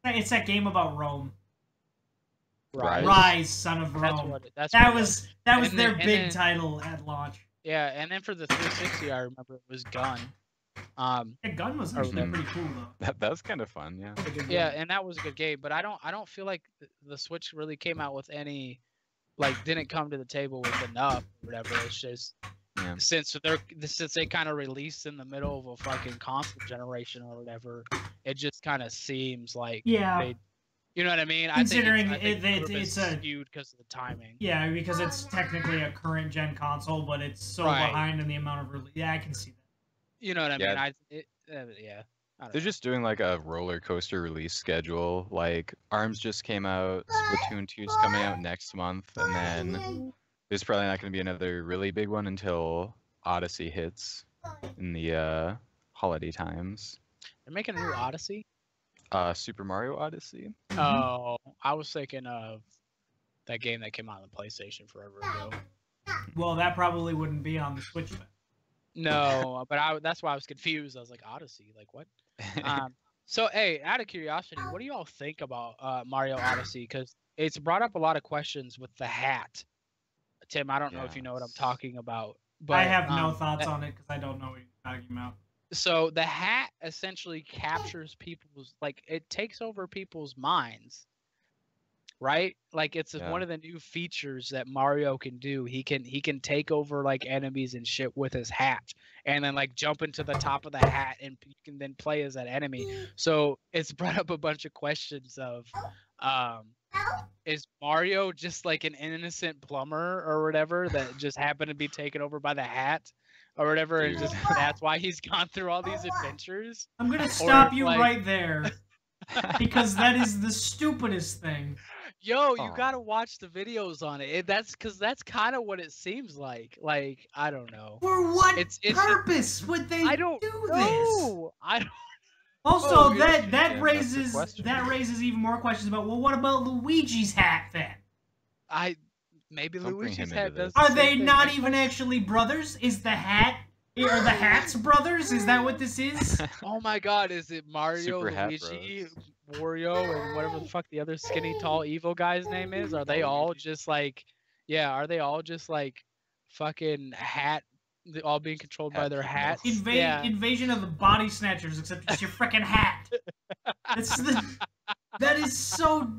it's that game about Rome. Rise, Son of Rome. That was their big title at launch. Yeah, and then for the 360, I remember it was Gun. The Gun was actually pretty cool though. That was kind of fun, yeah. Yeah, and that was a good game, but I don't feel like the Switch really came out with any, like, didn't come to the table with enough or whatever. It's just since they kind of released in the middle of a fucking console generation or whatever, it just kind of seems like they. You know what I mean? Considering I think it's skewed because of the timing. Yeah, because it's technically a current gen console, but it's so behind in the amount of release. Yeah, I can see that. You know what I mean? They're just doing like a roller coaster release schedule. Like ARMS just came out, Splatoon 2 is coming out next month, and then there's probably not going to be another really big one until Odyssey hits in the holiday times. They're making a new Odyssey? Super Mario Odyssey. Oh, I was thinking of that game that came out on the PlayStation forever ago. Well, that probably wouldn't be on the Switch then. No, but that's why I was confused. I was like, Odyssey, like what? So, hey, out of curiosity, what do you all think about Mario Odyssey? Because it's brought up a lot of questions with the hat. Tim, I don't know if you know what I'm talking about. But I have no thoughts on it because I don't know what you're talking about. So the hat essentially captures people's, like, it takes over people's minds, right? Like it's one of the new features that Mario can do. He can take over like enemies and shit with his hat, and then like jump into the top of the hat, and you can then play as that enemy. So it's brought up a bunch of questions of, is Mario just like an innocent plumber or whatever that just happened to be taken over by the hat? Or whatever, and just that's why he's gone through all these adventures. I'm gonna stop you right there, because that is the stupidest thing. Yo, you gotta watch the videos on it. That's kind of what it seems like. Like, I don't know. For what purpose would they do this? I don't. Also, that raises even more questions about, well, what about Luigi's hat then? Maybe Luigi's hat does. Are they not even actually brothers? Are the Hats brothers? Is that what this is? Oh my God! Is it Mario, Super Luigi, Wario, and whatever the fuck the other skinny, tall, evil guy's name is? Are they all just like, Are they all just like, fucking hat? All being controlled by their hats? Invasion of the Body Snatchers, except it's your freaking hat. That is so.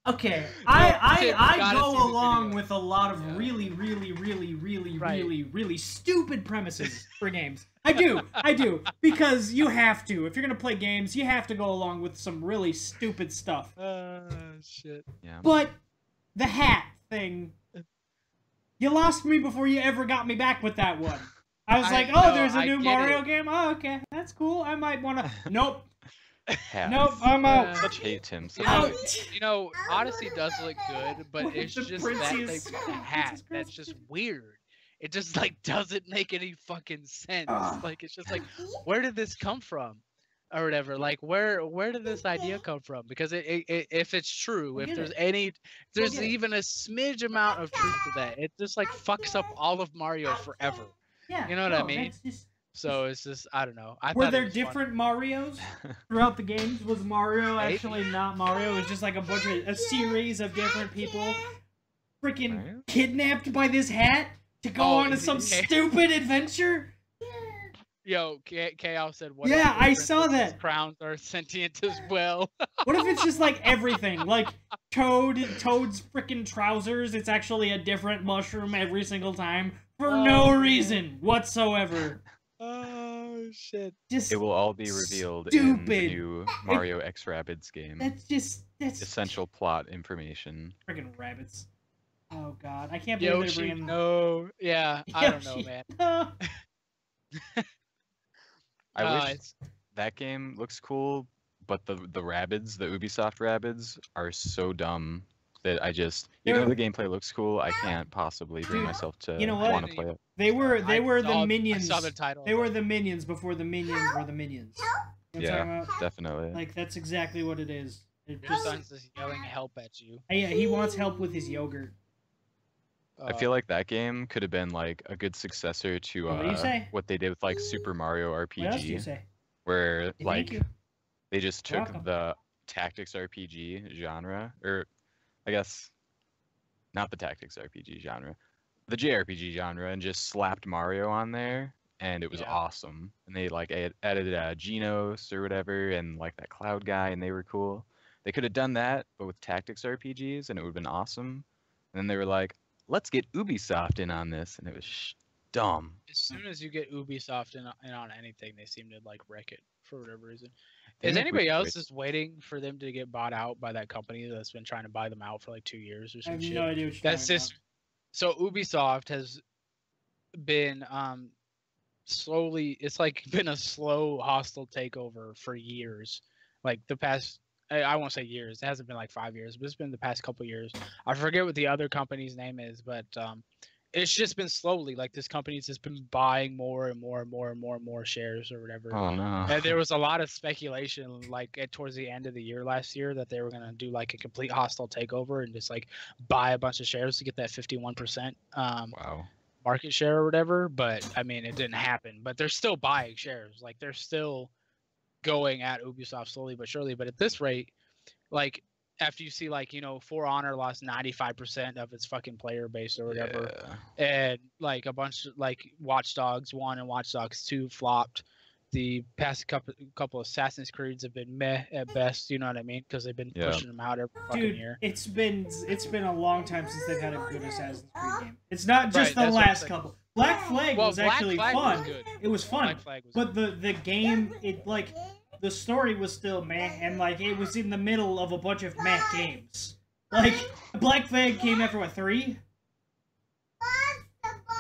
Okay, I go along with a lot of really stupid premises for games. I do, because you have to. If you're gonna play games, you have to go along with some really stupid stuff. Shit. Yeah. But the hat thing, you lost me before you ever got me back with that one. I was like, oh, there's a new Mario game? Oh, okay, that's cool. I might wanna... Nope. Hats. Nope, I'm out. Such hate, Tim. You know, Odyssey does look good, but it's just that thing with the hat that's just weird. It just like doesn't make any fucking sense. Like it's just like, where did this come from, or whatever? Like where did this idea come from? Because if it's true, if there's even a smidge amount of truth to that, it just like fucks up all of Mario forever. Yeah, you know what I mean? So it's just, I don't know. Were there different Marios throughout the games? Was Mario actually not Mario? It was just like a series of different people freaking kidnapped by this hat to go on some stupid adventure? Yo, Chaos said what? Yeah, I saw that. Crowns are sentient as well. What if it's just like everything? Like Toad's freaking trousers, it's actually a different mushroom every single time. for no reason whatsoever. Oh shit! Just It will all be revealed in the stupid. new Mario X Rabbids game. That's Essential plot information. friggin' rabbits. Oh god, I can't believe they're Yoshi, bringing. no. Yeah, I don't know, Yoshi, man. no. I wish It's that game looks cool, but the Rabbids, the Ubisoft Rabbids, are so dumb that I just, even though the gameplay looks cool, I can't possibly bring Dude, myself to you know what? want to play it. They were the I minions. saw the title. They were the minions before the minions were the minions. You know what I'm Yeah, talking about? definitely. Like that's exactly what it is. It Your just, son's just yelling help at you. yeah, he wants help with his yogurt. I feel like that game could have been like a good successor to What do you say? what they did with like Super Mario What else do you RPG, say? where Hey, thank like you. they just You're took welcome. the tactics RPG genre, or I guess not the tactics RPG genre, the JRPG genre, and just slapped Mario on there, and it was Yeah. awesome. And they like added Genos or whatever, and like that Cloud guy, and they were cool. They could have done that, but with tactics RPGs, and it would have been awesome. And then they were like, let's get Ubisoft in on this, and it was dumb. As soon as you get Ubisoft in on anything, they seem to like wreck it for whatever reason. They Is make anybody weird else choices. just waiting for them to get bought out by that company that's been trying to buy them out for like 2 years or I some have shit? no idea what you're That's talking just so Ubisoft has been slowly. It's like been a slow hostile takeover for years, like the past. I won't say years. It hasn't been like 5 years, but it's been the past couple years. I forget what the other company's name is, but it's just been slowly. Like this company's just been buying more and more and more and more and more shares or whatever. Oh no. And there was a lot of speculation, like towards the end of the year last year, that they were gonna do like a complete hostile takeover and just like buy a bunch of shares to get that 51% Wow. market share or whatever. But I mean, it didn't happen. But they're still buying shares. Like they're still going at Ubisoft slowly but surely. But at this rate, like after you see like For Honor lost 95% of its fucking player base or whatever, and like a bunch of like Watch Dogs 1 and Watch Dogs 2 flopped. The past couple Assassin's Creeds have been meh at best, you know what I mean? Because they've been Yeah. pushing them out every fucking Dude, year. it's been a long time since they've had a good Assassin's Creed game. It's not just Right, the that's what I'm last saying. couple. Black Flag Well, was Black actually Flag fun. was good. It was fun. Black Flag was But the game, it like the story was still meh, and like it was in the middle of a bunch of meh games. Like Black Flag came after what, 3?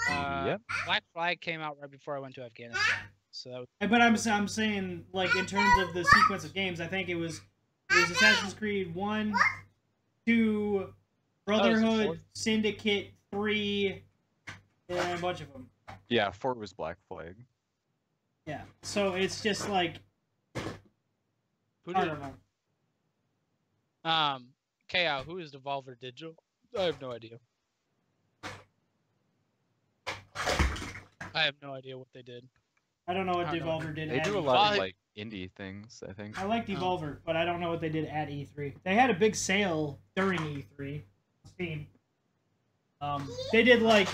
Yep. Black Flag came out right before I went to Afghanistan, so that was But I'm saying like in terms of the sequence of games, I think it was Assassin's Creed 1, 2, Brotherhood, fourth. Syndicate 3, and a bunch of them. Yeah, 4 was Black Flag. Yeah. So it's just like who I did don't know. KO, who is Devolver Digital? I have no idea. I have no idea what they did. I don't know what I don't know. Devolver did. They at do a E3. lot of Well, like indie things, I think. I like Devolver, but I don't know what they did at E3. They had a big sale during E3. Steam. They did like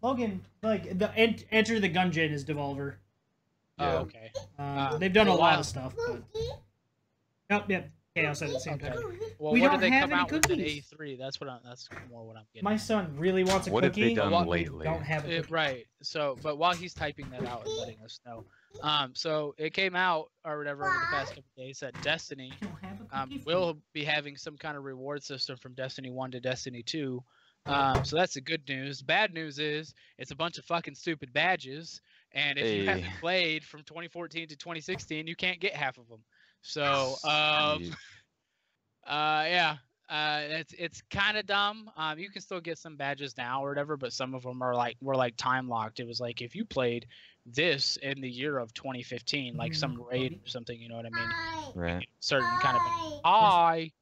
Logan, like the Enter the Gungeon is Devolver. Yeah. Oh, okay. They've done a well, lot wow. of stuff. But... Yep. Chaos at the same Okay. time. Well, We what don't did they have come any out with at cookies. A3? That's more what I'm getting. My son really wants a What have cookie. they done but we lately? Don't have a cookie. Right. So, but while he's typing that out and letting us know, so it came out or whatever over the past couple days that Destiny I don't have a cookie for will be having some kind of reward system from Destiny 1 to Destiny 2. So that's the good news. Bad news is it's a bunch of fucking stupid badges, and if you haven't Hey. played from 2014 to 2016, you can't get half of them. So, Sweet. yeah, it's kind of dumb. You can still get some badges now or whatever, but some of them were like time locked. It was like if you played this in the year of 2015, like some raid or something, you know what I mean? Right. Certain kind of hi.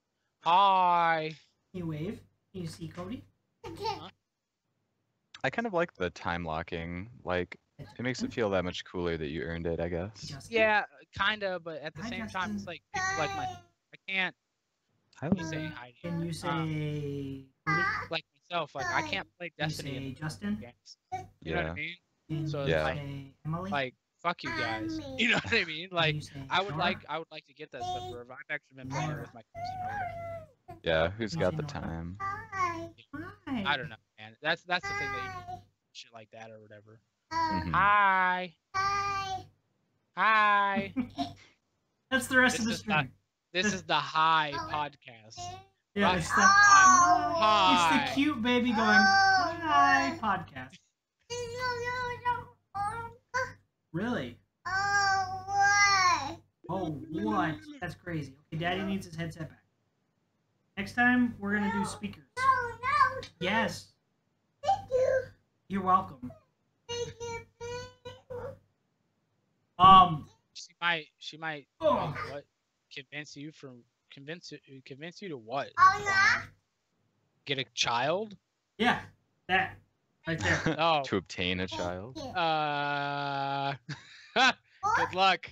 Can you wave? Can you see Cody? I kind of like the time locking. Like, it makes it feel that much cooler that you earned it, I guess. Justin? Yeah, kind of, but at the Hi, same time, it's Justin. like people like I can't I be saying hi. to Can you. you say Cody? Like myself, like I can't play Can you Destiny say in Justin? games. You know what I Yeah. mean? Can So you it's Yeah. say Emily? Like fuck you guys. Mommy. You know what I mean? Can Like you say I would Nora? like to get that stuff forever. I've actually been playing with my cousin or whatever. Yeah, who's Can got you the say Nora? time? Hi. I don't know, man. That's the thing that shit like that or whatever. Mhm. Hi. Hi. Hi. That's the rest This of the is stream. This is the Hi podcast. Yeah, Right. it's the Hi. it's the cute baby going hi podcast. Really? Oh, what? That's crazy. Okay, Daddy needs his headset back. Next time, we're gonna do speakers. Yes. Thank you. You're welcome. Thank you. She might Oh. what convince you to what? Oh, yeah. Get a child? Yeah, that right there. Oh. To obtain a child. Good luck.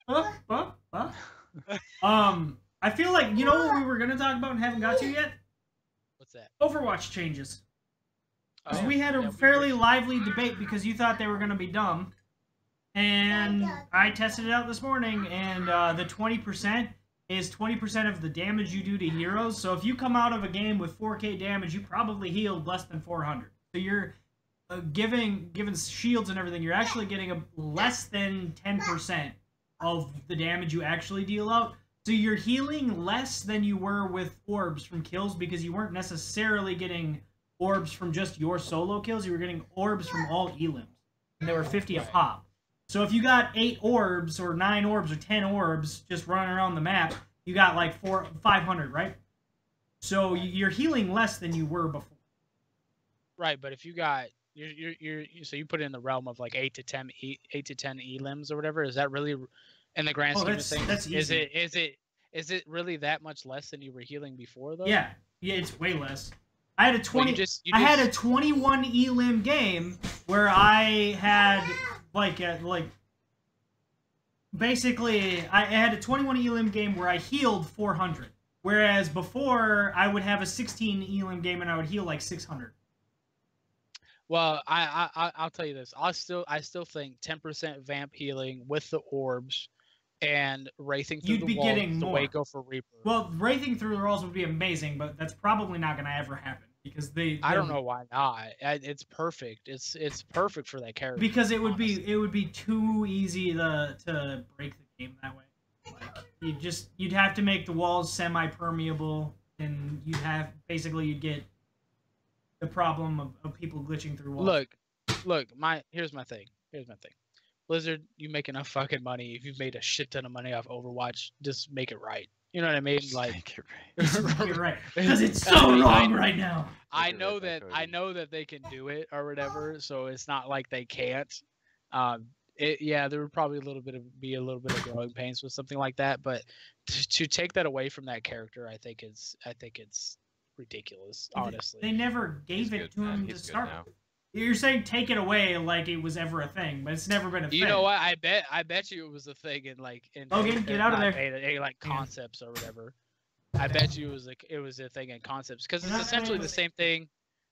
Huh? I feel like, you know what we were gonna talk about and haven't got to yet? What's that? Overwatch changes. Because Oh, we had a yeah, fairly did. lively debate because you thought they were gonna be dumb. And I tested it out this morning, and the 20% is 20% of the damage you do to heroes. So if you come out of a game with 4K damage, you probably healed less than 400. So you're given shields and everything, you're actually getting a less than 10% of the damage you actually deal out. So you're healing less than you were with orbs from kills because you weren't necessarily getting orbs from just your solo kills. You were getting orbs from all elims, and they were 50 a pop. So if you got 8 orbs or 9 orbs or 10 orbs just running around the map, you got like 500, right? So you're healing less than you were before. Right, but if you got so you put it in the realm of like 8 to 10 elims or whatever, is that really in the grand scheme of things? That's easy. Is it really that much less than you were healing before though? Yeah, it's way less. I had a 20. Well, I had a 21 elim game where I had basically I had a 21 elim game where I healed 400, whereas before I would have a 16 elim game and I would heal like 600. Well, I'll tell you this. I still think 10% vamp healing with the orbs and wraithing through You'd be the walls getting is the more. way to go for Reaper. Well, wraithing through the walls would be amazing, but that's probably not going to ever happen because I don't know why not. It's perfect. It's perfect for that character. Because it would be too easy to break the game that way. Like you'd have to make the walls semi-permeable, and you'd get the problem of people glitching through walls. Look, here's my thing. Blizzard, you make enough fucking money. If you've made a shit ton of money off Overwatch, just make it right. You know what I mean? Like, Make it right. You're right, because it's so wrong right now. I know that they can do it or whatever, so it's not like they can't. There would probably be a little bit of growing pains with something like that, but to take that away from that character, I think it's ridiculous. Honestly, They never gave it to him to start with. You're saying take it away like it was ever a thing, but it's never been a thing. You know what? I bet you it was a thing in get out of there. Like concepts or whatever. I bet you it was a thing in concepts because it's essentially the same thing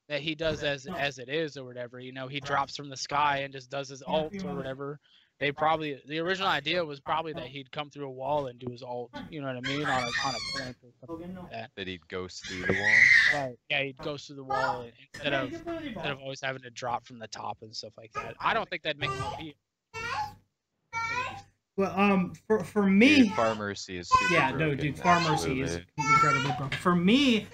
that he does as it is or whatever. You know, he drops from the sky and just does his ult or whatever. The original idea was probably that he'd come through a wall and do his ult. You know what I mean? On a point or something like that. That he'd ghost through the wall. Right. Yeah, he'd go through the wall instead of always having to drop from the top and stuff like that. I don't think that'd make more appeal. Well, for me, Dude, Far Mercy is super broken, Far Mercy is absolutely. incredibly broken. For me,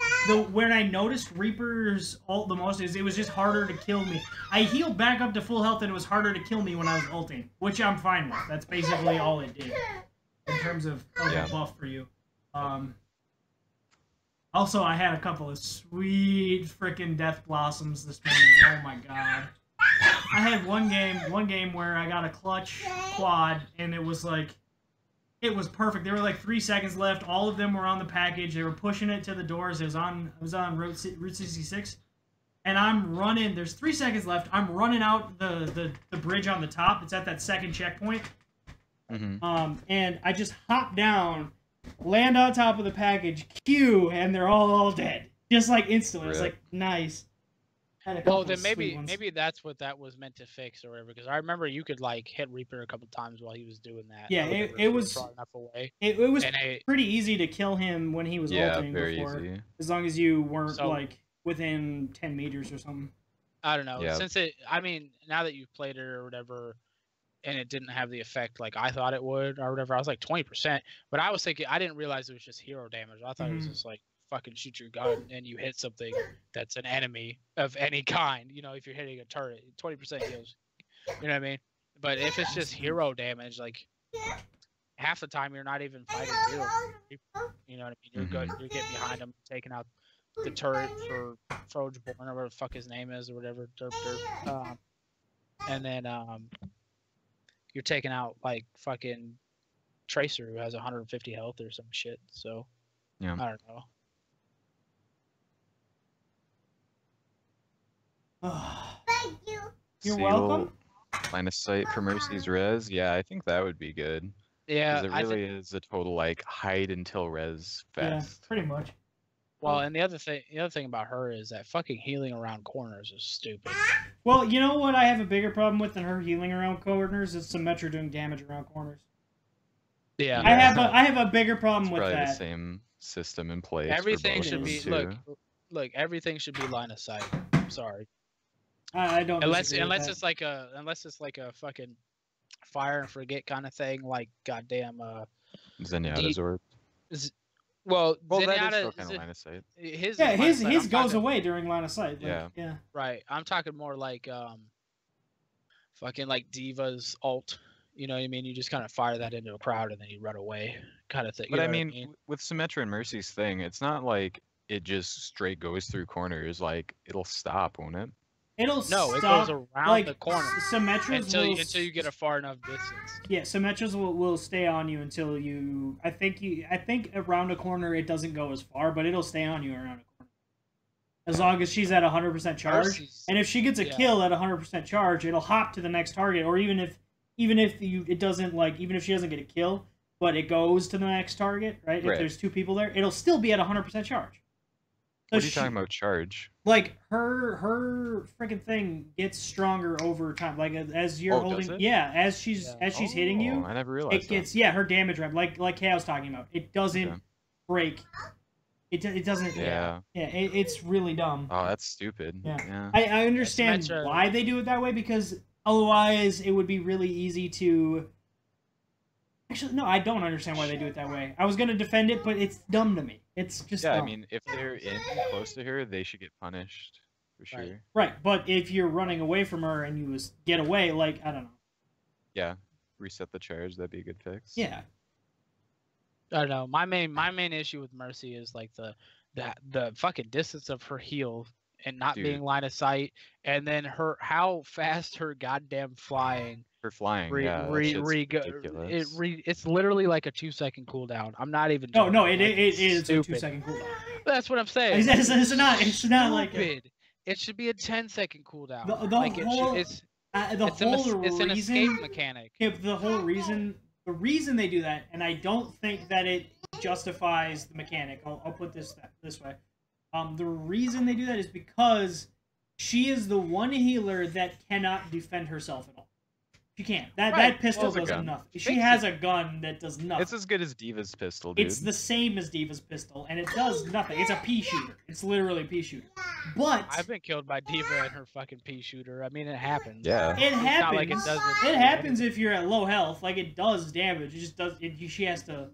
when I noticed Reaper's ult the most is it was just harder to kill me. I healed back up to full health and it was harder to kill me when I was ulting, which I'm fine with. That's basically all it did in terms of a buff for you. Also, I had a couple of sweet freaking Death Blossoms this morning. Oh my god. I had one game where I got a clutch quad, and it was perfect. There were like 3 seconds left. All of them were on the package. They were pushing it to the doors. It was on Route 66, and I'm running. There's 3 seconds left. I'm running out the bridge on the top. It's at that second checkpoint. Mm-hmm. And I just hop down, land on top of the package, Q, and they're all dead, just like instantly. It's like nice. Well, then maybe that's what that was meant to fix or whatever. Because I remember you could like hit Reaper a couple times while he was doing that. Yeah, it was far enough away. It was pretty easy to kill him when he was ulting before, easy. as long as you weren't like within 10 meters or something. I don't know. Yeah. Since I mean, now that you've played it or whatever, and it didn't have the effect like I thought it would or whatever, I was like 20%. But I was thinking, I didn't realize it was just hero damage. I thought it was just like fucking shoot your gun and you hit something that's an enemy of any kind. You know, if you're hitting a turret, 20% heals. You know what I mean? But if it's just hero damage, like half the time you're not even fighting heroes. You know what I mean? You're good. You're getting behind them, taking out the turret for Frogeborn or whatever the fuck his name is or whatever. Derp derp. And then you're taking out like fucking Tracer who has 150 health or some shit. So Yeah. I don't know. Thank you. You're Seal, welcome. Line of sight for Mercy's res. Yeah, I think that would be good. Yeah, Because it really is a total like hide until res Yeah, fest. pretty much. well, and the other thing about her is that fucking healing around corners is stupid. Well, you know what I have a bigger problem with than her healing around corners is Symmetra doing damage around corners. Yeah, I have a bigger problem It's with probably the that. same system in place. everything for both should of be them, too. look. Everything should be line of sight. Sorry. I don't disagree with that. Unless it's like a fucking fire and forget kind of thing, like goddamn Zenyatta's orb. well Well, that is Zenyatta still kind of line of sight. his Yeah, is line of sight. his I'm goes talking- away during line of sight. Like, Yeah. right. I'm talking more like fucking like Diva's ult. You know what I mean? You just kind of fire that into a crowd and then you run away, kind of thing. You But I know what mean, with Symmetra and Mercy's thing, it's not like it just straight goes through corners. Like it'll stop, won't it? It'll no, it stop, goes around like, the corner Symmetra's until will, you get a far enough distance. Yeah, Symmetra's will stay on you until you. I think around a corner it doesn't go as far, but it'll stay on you around a corner. As long as she's at 100% charge, Mercy's- and if she gets a kill at 100% charge, it'll hop to the next target. Or even if it doesn't even if she doesn't get a kill, but it goes to the next target, right? If there's two people there, it'll still be at 100% charge. So What are you talking about? Charge? Like her freaking thing gets stronger over time. Like as you're does holding, it? as she's hitting you, I never realized. it gets her damage ramp. Like Kay was talking about. It doesn't break. It doesn't. Yeah. It's really dumb. Oh, that's stupid. Yeah. I understand Symmetra- why they do it that way, because otherwise it would be really easy to. Actually, no, I don't understand why they do it that way. I was gonna defend it, but it's dumb to me. It's just Yeah, dumb. I mean, if they're in close to her, they should get punished for sure. Right, but if you're running away from her and you get away, like, I don't know. Yeah, reset the charge. That'd be a good fix. Yeah. I don't know. My main issue with Mercy is like the fucking distance of her heal and not Dude. being line of sight, and then how fast her goddamn flying. For flying, that shit's ridiculous. It's literally like a 2-second cooldown. I'm not even. No, joking. no, Like, it is a stupid. 2-second cooldown. That's what I'm saying. It's not like Stupid. It should be a 10-second cooldown. The like whole- it's it's an an escape mechanic. Yeah, the whole reason they do that, and I don't think that it justifies the mechanic. I'll put this way. The reason they do that is because she is the one healer that cannot defend herself at all. She can't. That pistol does nothing. She has a gun that does nothing. It's as good as Diva's pistol, dude. It's the same as Diva's pistol, and it does nothing. It's a pea shooter. It's literally a pea shooter. But I've been killed by Diva and her fucking pea shooter. I mean, it happens. Yeah. it It's happens. not like it doesn't. It happens if you're at low health. Like, it does damage. It just does. She has to.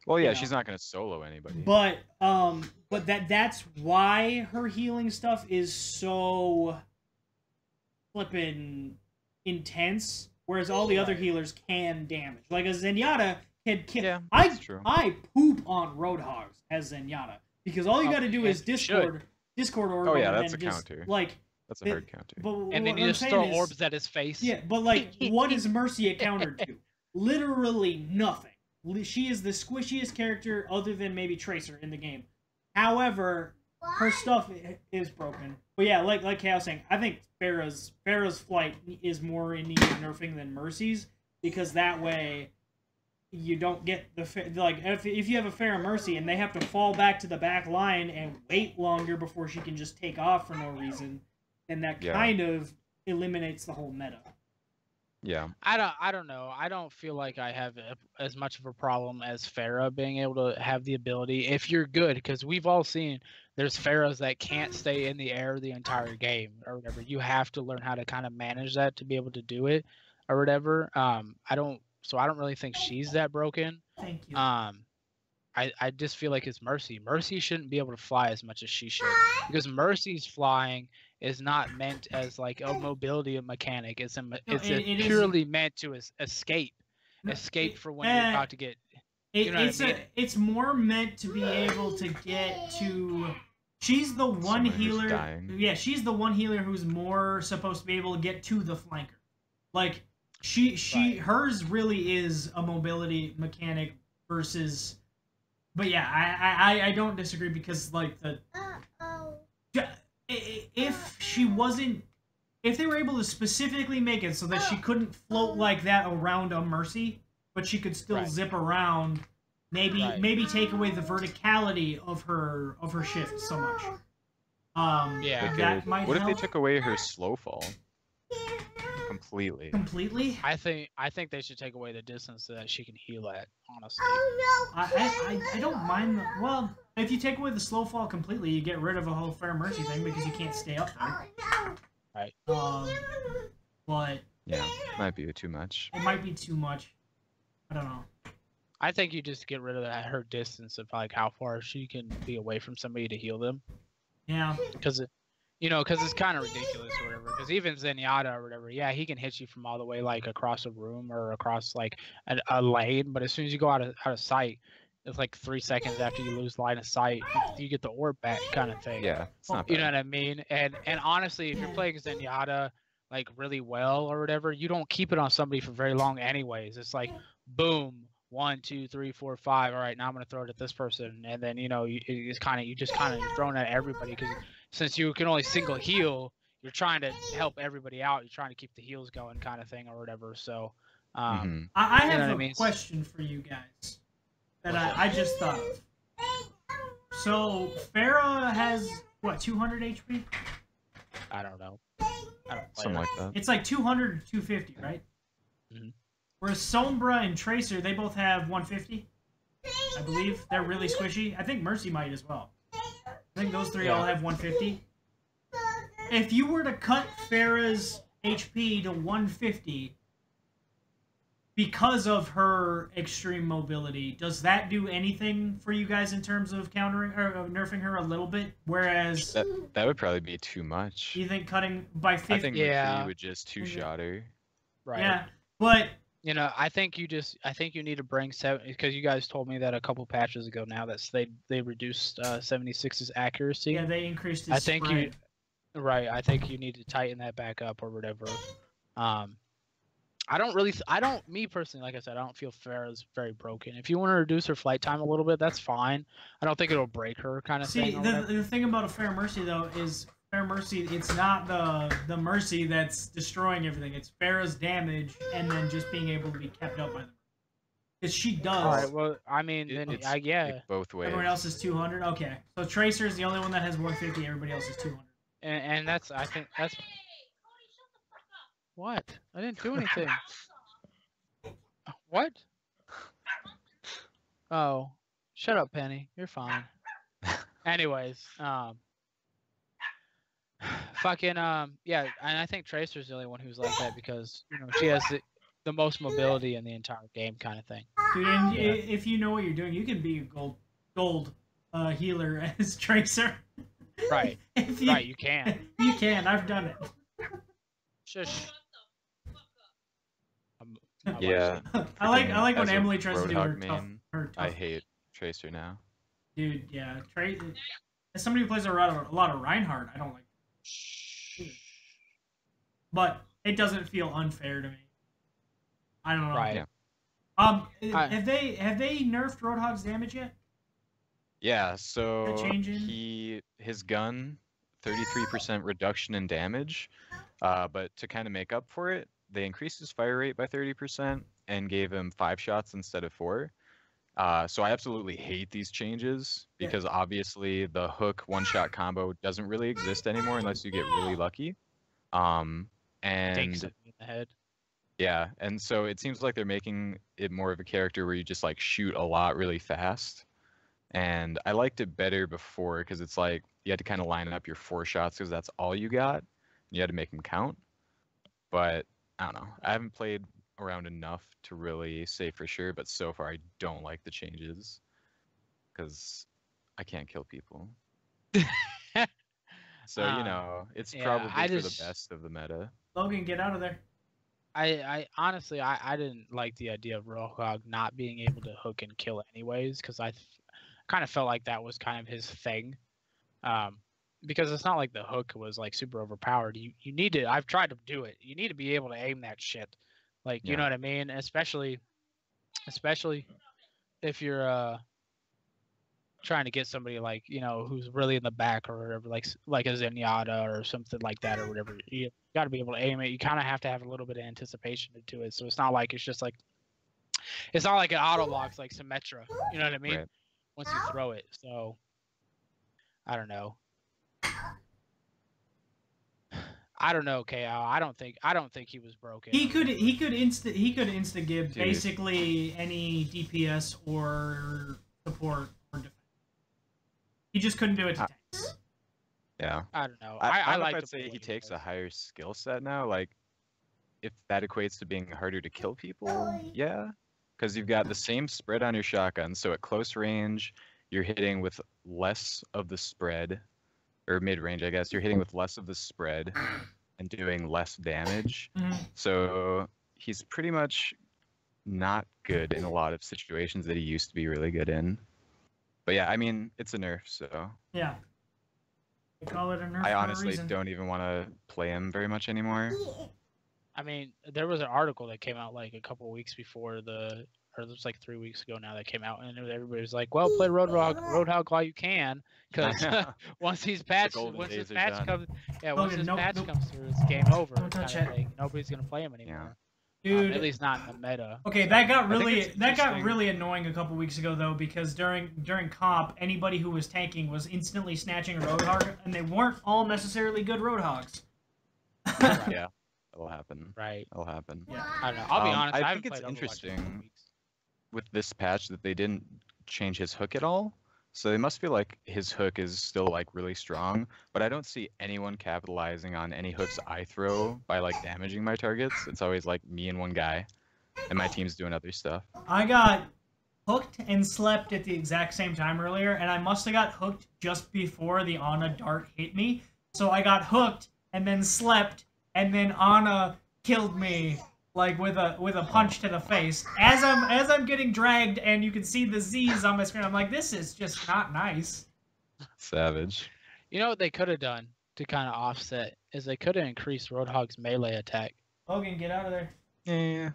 Well, yeah, you know. she's not gonna solo anybody. But that's why her healing stuff is so flippin' intense, whereas all the other healers can damage. Like a Zenyatta can kill. Yeah, I that's true. I poop on Roadhogs as Zenyatta because all you got to do is Discord orb. Oh yeah, and that's a then just, counter. Like, That's a hard counter. but And then what you I'm just saying throw is- orbs at his face. Yeah, but like, what is Mercy a counter to? Literally nothing. She is the squishiest character other than maybe Tracer in the game. However, her stuff is broken. But yeah, like Kay was saying, I think Pharah's flight is more in need of nerfing than Mercy's, because that way you don't get if you have a Pharah Mercy and they have to fall back to the back line and wait longer before she can just take off for no reason, then that kind of eliminates the whole meta. Yeah. I don't know. I don't feel like I have as much of a problem as Farah being able to have the ability if you're good, because we've all seen there's Farahs that can't stay in the air the entire game or whatever. You have to learn how to kind of manage that to be able to do it or whatever. I don't really think she's that broken. Thank you. I just feel like it's Mercy. Mercy shouldn't be able to fly as much as she should, because Mercy's flying is not meant as like a mobility mechanic. It's purely meant to escape for when you're about to get. It's more meant to be able to get to. She's the one healer. Yeah, she's the one healer who's more supposed to be able to get to the flanker. Like hers really is a mobility mechanic versus. But yeah, I don't disagree, because like if they were able to specifically make it so that she couldn't float like that around a Mercy, but she could still zip around, maybe take away the verticality of her shift so much. That might what help. if they took away her slow fall? Completely? I think they should take away the distance so that she can heal at, honestly. Oh no! I don't mind well, if you take away the slow fall completely, you get rid of a whole Fair Mercy thing because you can't stay up there. Right. But yeah, might be too much. It might be too much. I don't know. I think you just get rid of her distance of like how far she can be away from somebody to heal them. Yeah. Because it's kind of ridiculous or whatever. Because even Zenyatta or whatever, yeah, he can hit you from all the way like across a room or across like a lane. But as soon as you go out of sight, it's like 3 seconds after you lose line of sight, you get the orb back, kind of thing. Yeah, it's not bad. You know what I mean? And honestly, if you're playing Zenyatta like really well or whatever, you don't keep it on somebody for very long, anyways. It's like boom. 1, 2, 3, 4, 5. All right, now I'm gonna throw it at this person, and then you just kind of throwing at everybody, because since you can only single heal, you're trying to help everybody out. You're trying to keep the heals going, kind of thing, or whatever. So, I have a question for you guys that I just thought of. So Farah has what, 200 HP? I don't know. Something like that. It's like 200 to 250, right? Mm-hmm. Whereas Sombra and Tracer, they both have 150. I believe they're really squishy. I think Mercy might as well. I think those three all have 150. If you were to cut Farah's HP to 150 because of her extreme mobility, does that do anything for you guys in terms of countering or nerfing her a little bit? Whereas that would probably be too much. You think cutting by 50? I think McCree would just two-shot her. Right. Yeah, but I think you need to bring 7, because you guys told me that a couple patches ago now that they reduced 76's accuracy. Yeah, they increased his spread. I think you need to tighten that back up or whatever. Me personally, like I said, I don't feel Farah's very broken. If you want to reduce her flight time a little bit, that's fine. I don't think it'll break her, kind of thing. See, the thing about a Fair Mercy though is Fair Mercy, it's not the Mercy that's destroying everything. It's Farah's damage and then just being able to be kept up by them. Because she does. All right, well, I mean, both ways. Everyone else is 200? Okay. So Tracer's the only one that has 150, everybody else is 200. And I think that's... What? I didn't do anything. What? Oh. Shut up, Penny. You're fine. Anyways, yeah, and I think Tracer's the only one who's like that, because she has the most mobility in the entire game, kind of thing. Dude, and if you know what you're doing, you can be a gold healer as Tracer. Right. You can. You can. I've done it. Shush. Yeah. I like when Emily tries to do Roadhog her tough. I hate Tracer now. Dude, yeah. As somebody who plays a lot of Reinhardt, I don't like it. But it doesn't feel unfair to me. I don't know. Right. Yeah. Have they nerfed Roadhog's damage yet? Yeah, so his gun, 33% reduction in damage, but to kind of make up for it, they increased his fire rate by 30% and gave him 5 shots instead of 4. So I absolutely hate these changes, because obviously the hook one-shot combo doesn't really exist anymore unless you get really lucky. And Dinks him in the head. Yeah, and so it seems like they're making it more of a character where you just like shoot a lot really fast. And I liked it better before because it's like you had to kind of line up your 4 shots because that's all you got. You had to make them count. But I don't know. I haven't played around enough to really say for sure, but so far I don't like the changes because I can't kill people. So, you know, it's probably for the best of the meta. Logan, get out of there. I honestly, I didn't like the idea of Roadhog not being able to hook and kill anyways, because I kind of felt like that was kind of his thing. Because it's not like the hook was like super overpowered. You need to, I've tried to do it. You need to be able to aim that shit. Like, you know what I mean? Especially if you're trying to get somebody like, you know, who's really in the back or whatever, like a Zenyatta or something like that or whatever. You got to be able to aim it. You kind of have to have a little bit of anticipation to it. So it's not like it's just like, it's not like an auto locks like Symmetra. You know what I mean? Right. Once you throw it. So I don't know. I don't know, KO. I don't think he was broken. He could insta give basically any DPS or support or defense. He just couldn't do it to tanks. Yeah. I don't know. I like to say he takes a higher skill set now. Like, if that equates to being harder to kill people, yeah. Because you've got the same spread on your shotgun, so at close range, you're hitting with less of the spread, or mid-range, I guess. You're hitting with less of the spread and doing less damage. So he's pretty much not good in a lot of situations that he used to be really good in. But yeah, I mean, it's a nerf, so... Yeah. They call it a nerf. I honestly don't even want to play him very much anymore. I mean, there was an article that came out like a couple weeks before or it was like 3 weeks ago now that came out, and everybody was like, "Well, play Roadhog while you can, because once his patch comes through, it's game over. Kind of thing. Nobody's gonna play him anymore." Dude, at least not in the meta. Okay, that got really annoying a couple weeks ago though, because during comp, anybody who was tanking was instantly snatching a Roadhog, and they weren't all necessarily good Roadhogs. Yeah, that'll happen. Right, that'll happen. Yeah, I don't know. I'll be honest. I think it's interesting with this patch that they didn't change his hook at all. So they must feel like his hook is still like really strong, but I don't see anyone capitalizing on any hooks I throw by like damaging my targets. It's always like me and one guy, and my team's doing other stuff. I got hooked and slept at the exact same time earlier, and I must have got hooked just before the Ana dart hit me. So I got hooked and then slept, and then Ana killed me like with a punch to the face as I'm getting dragged, and you can see the Z's on my screen. I'm like, this is just not nice. Savage. You know what they could have done to kind of offset is they could have increased Roadhog's melee attack. Logan, get out of there. Yeah.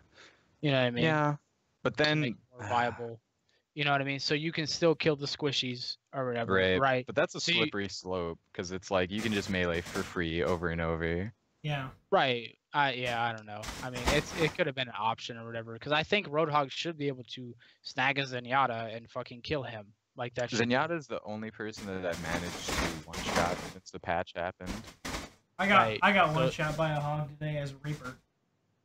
You know what I mean? Yeah. But then make it more viable. You know what I mean? So you can still kill the squishies or whatever, right? But that's a slippery slope because it's like you can just melee for free over and over. Yeah. Right. Yeah, I don't know. I mean, it could have been an option or whatever, because I think Roadhog should be able to snag a Zenyatta and fucking kill him like that. Zenyatta is the only person that I've managed to one-shot since the patch happened. I got one shot by a hog today as a Reaper,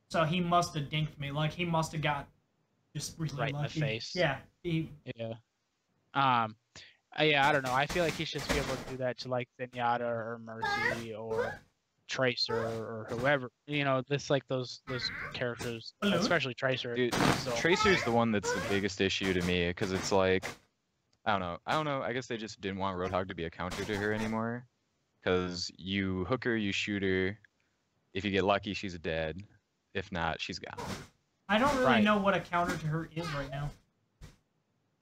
so he must have dinked me. Like he must have got just really right lucky. In the face. Yeah. Yeah. Yeah, I don't know. I feel like he should be able to do that to like Zenyatta or Mercy or Tracer or whoever, you know, this like those characters, especially Tracer. Dude, so. Tracer's the one that's the biggest issue to me because it's like, I don't know. I guess they just didn't want Roadhog to be a counter to her anymore, because you hook her, you shoot her. If you get lucky, she's dead. If not, she's gone. I don't really know what a counter to her is right now. I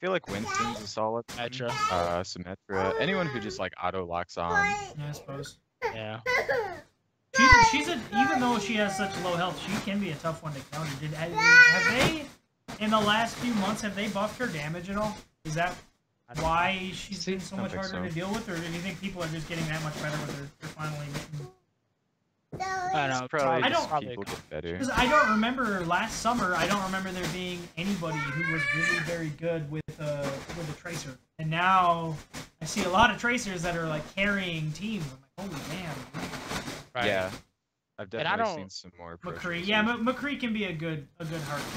feel like Winston's a solid. Symmetra. Anyone who just like auto locks on. Yeah, I suppose. Yeah. Even though she has such low health, she can be a tough one to counter. Have they, in the last few months, have they buffed her damage at all? Is that why she's been so much harder to deal with, or do you think people are just getting that much better with her? They're finally getting... I don't know. Probably people get better. Because I don't remember last summer. I don't remember there being anybody who was really very good with a Tracer, and now I see a lot of Tracers that are like carrying teams. I'm like, holy man. Yeah. I've And I definitely don't- seen some more. pro McCree, chasers. yeah, McCree can be a good hard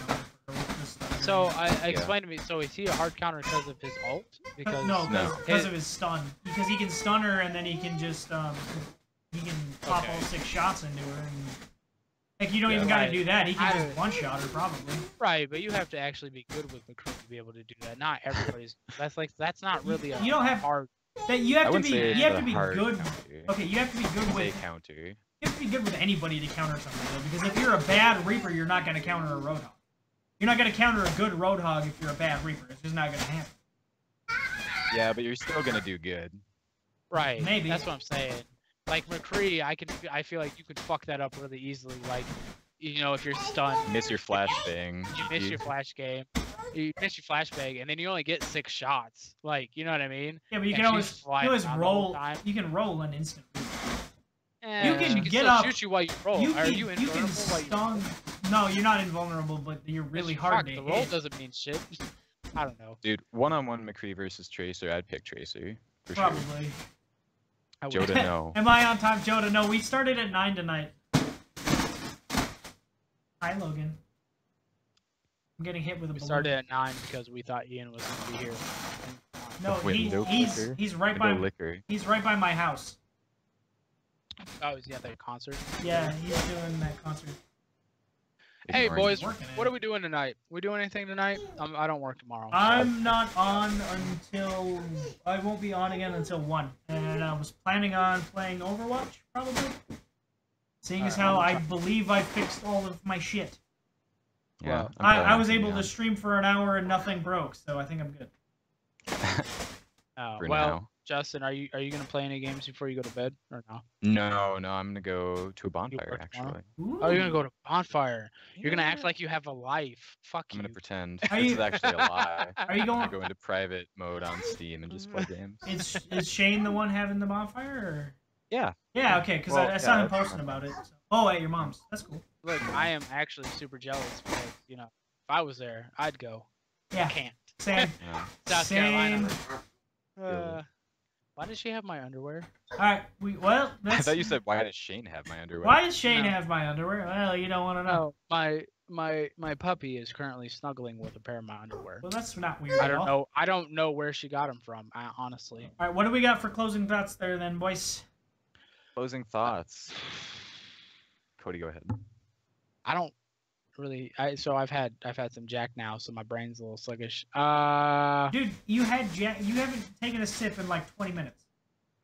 counter with this stuff. So explain to me. So is he a hard counter because of his ult? Because No, No. because of his stun. Because he can stun her and then he can just he can pop Okay. all 6 shots into her. And, like you don't Yeah, even gotta right. do that. He can I- just one shot her probably. right, but you have to actually be good with McCree to be able to do that. Not everybody's. That's not really a You don't have- hard. That you I have to wouldn't be say it's you have a to be hard good. counter. Okay, you have to be good It's a with counter. you have to be good with anybody to counter something though. Because if you're a bad Reaper, you're not gonna counter a Roadhog. You're not gonna counter a good Roadhog if you're a bad Reaper. It's just not gonna happen. Yeah, but you're still gonna do good. Right. Maybe. That's what I'm saying. Like McCree, I feel like you could fuck that up really easily. Like, you know, if you're stunned, Miss your flashbang. you miss your flash game, you miss your flashbang, and then you only get 6 shots. Like, you know what I mean? Yeah, but you And can she's always flying around the whole roll. time. You can roll an instant. Eh, can she can get still up- shoot you while you roll. You Are can, you you invulnerable can while you stun. No, you're not invulnerable, but you're really Fuck, hard to the roll hit. doesn't mean shit. I don't know. Dude, one-on-one McCree versus Tracer, I'd pick Tracer. For Probably. I would. Sure. Joda, no. Am I on time, Joda? No, we started at 9 tonight. Hi, Logan. I'm getting hit with a We balloon. started at 9 because we thought Ian was gonna be here. No, Window clicker? he's right Window by liquor. he's right by my house. Oh, is he at that concert? Yeah, he's doing that concert. Hey Ignoring boys, me. Working what it. are we doing tonight? We doing anything tonight? I don't work tomorrow. so- I'm not on until I won't be on again until 1, and I was planning on playing Overwatch probably. Seeing as how I believe I fixed all of my shit. Yeah. Well, I'm I probably was not able gonna to be stream for an hour and nothing broke, so I think I'm good. Oh, for well, now. Justin, are you gonna play any games before you go to bed or no? No, I'm gonna go to a bonfire work tomorrow? actually. Oh, you're gonna go to bonfire. You're gonna act like you have a life. Fuck I'm you. gonna pretend Are this you- is actually a lie. Are you I'm going? gonna go into private mode on Steam and just play games. Is Shane the one having the bonfire? Or? Yeah. Yeah, okay, because Well, I saw yeah, him that's posting fine. about it. So. Oh, at your mom's. That's cool. Look, I am actually super jealous because you know, if I was there, I'd go. Yeah, I can't. same. Yeah. South Same. Carolina. Why does she have my underwear? All right, well, I that's, thought you said, why does Shane have my underwear? why does Shane No. have my underwear? Well, you don't want to know. No, my puppy is currently snuggling with a pair of my underwear. Well, that's not weird I at don't all. know. I don't know where she got them from. Honestly. All right, what do we got for closing thoughts there, then, boys? Closing thoughts. Cody, go ahead. I don't really. So I've had some Jack now, so my brain's a little sluggish. Dude, you haven't taken a sip in like 20 minutes.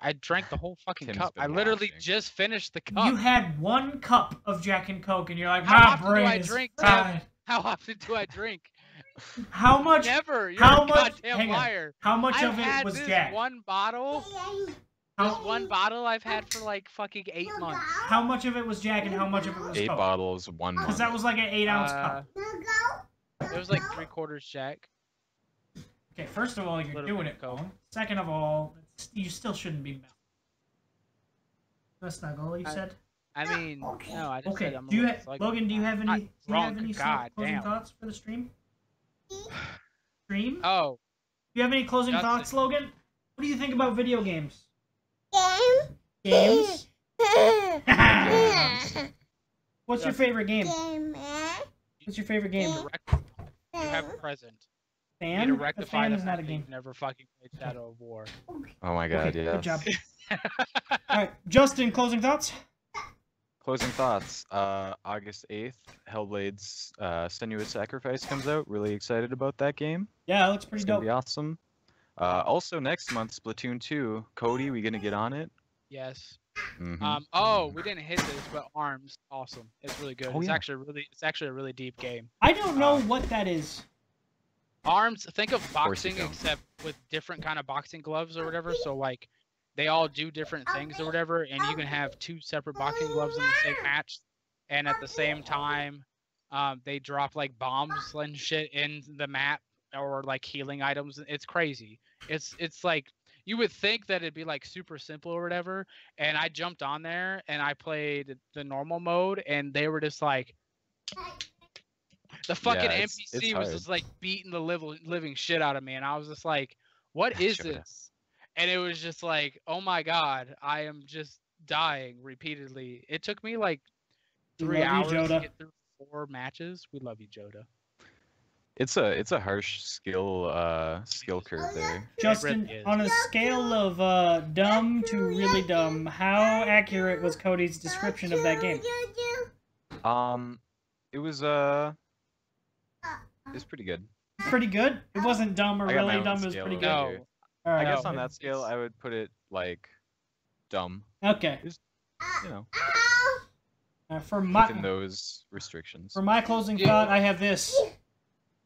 I drank the whole fucking Tim's cup. been I literally watching. just finished the cup. You had 1 cup of Jack and Coke, and you're like, How my often do brain I is drink, Tim? fried. How often do I drink? How much? Never. You're how a much- goddamn hang on. liar. How much I've of it had was this Jack? one bottle. This one bottle I've had for like fucking 8 months. How much of it was Jack, and how much of it was 8 Coke? bottles, 1 month. Because that was like an 8-ounce cup. It was like 3/4 Jack. Okay, first of all, you're Little doing bit it of Coke. wrong. Second of all, you still shouldn't be mouth. That's not all you said. I mean, no, I just Okay. said I'm a Do you little have sluggish. Logan? Do you have any? Not Do you have drunk, any god closing damn. thoughts for the stream? Stream? Oh, Do you have any closing Justin. thoughts, Logan? What do you think about video games? Game. Games? Game. What's your favorite game? Game. What's your favorite game? you have a present. You Fan? need to The rectify Fan the is not a fact that game. you've never fucking played Shadow of War. Oh my god, Okay, yeah. good job. All right, Justin, closing thoughts? Closing thoughts. August 8th, Hellblade's Senua's Sacrifice comes out. Really excited about that game. Yeah, it looks pretty It's gonna dope. be awesome. Also next month, Splatoon 2. Cody, we gonna get on it? Yes. Mhm. Oh, we didn't hit this, but Arms, awesome. It's really good. Oh, it's yeah. actually a really deep game. I don't know what that is. Arms, think of course you boxing don't. except with different kind of boxing gloves or whatever. So like, they all do different things or whatever, and you can have 2 separate boxing gloves in the same match, and at the same time, they drop like bombs and shit in the map or like healing items. It's crazy. It's like you would think that it'd be like super simple or whatever, and I jumped on there and I played the normal mode, and they were just like. The fucking Yeah, it's NPC was hard. just like beating the living shit out of me, and I was just like, "What is Shut up. this?" And it was just like, "Oh my god, I am just dying repeatedly." It took me like 3 Love you, hours to Joda. get through 4 matches. We love you, Joda. It's a harsh skill curve there. Justin, really is. on a scale of dumb to really dumb, how accurate was Cody's description of that game? It was it's pretty good. Pretty good. It wasn't dumb or I got my really own dumb. It was scale pretty over good. here. No. All right. I guess No, on that scale, it's- I would put it like dumb. Okay. You know, For within my those restrictions. closing thought, I have this.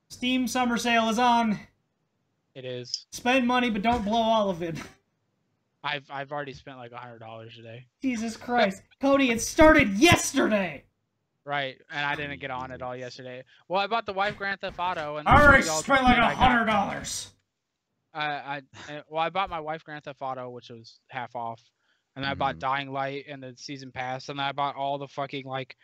Steam summer sale is on. It is. Spend money, but don't blow all of it. I've already spent like $100 today. Jesus Christ, Cody! It started yesterday. Right, and I didn't get on it all yesterday. Well, I bought the wife Grand Theft Auto, and I already $30 spent like I got- $100. I bought my wife Grand Theft Auto, which was half off, and then I bought Dying Light and the season pass, and then I bought all the fucking like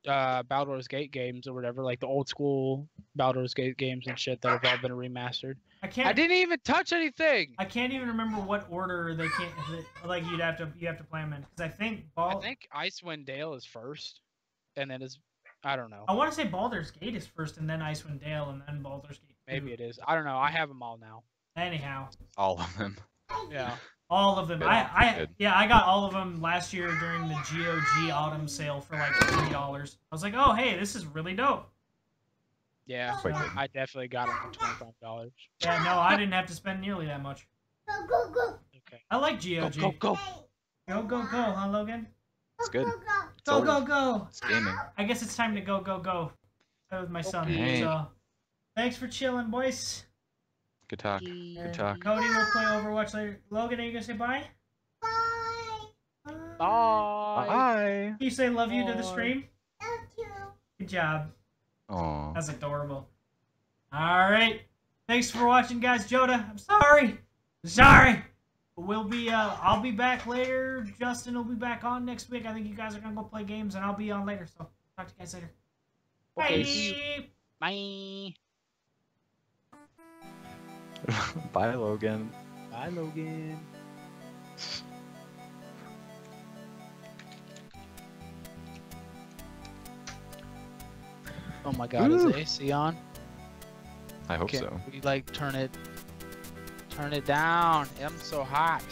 Baldur's Gate games or whatever, like the old school Baldur's Gate games and shit that have all been remastered. I I can't. didn't even touch anything. I can't even remember what order they can't. Like you have to play them in because I think I think Icewind Dale is first, and then is I don't know. I want to say Baldur's Gate is first, and then Icewind Dale, and then Baldur's Gate 2. Maybe it is. I don't know. I have them all now. Anyhow, All of them. Yeah. all of them. Good. Good. I got all of them last year during the GOG autumn sale for like $3. I was like, oh hey, this is really dope. Yeah. Quite good. I definitely got them for $25. Yeah, no, I didn't have to spend nearly that much. Okay. I like GOG. Go. Go, huh, Logan? It's good. Go. It's gaming. I guess it's time to go. That was my son. Okay. So, thanks for chilling, boys. Good talk. Good talk. Cody will play Overwatch later. Logan, are you gonna say bye? Bye. Bye. Can you say love you to the Bye. stream? Good job. Aw. That's adorable. Alright. Thanks for watching, guys. Joda, I'm sorry. We'll be, I'll be back later. Justin will be back on next week. I think you guys are gonna go play games, and I'll be on later. So, talk to you guys later. Okay. Bye. Bye. Bye, Logan. Bye, Logan. Oh my God, Woo. is the AC on? I hope Can so. we like turn it down? I'm so hot.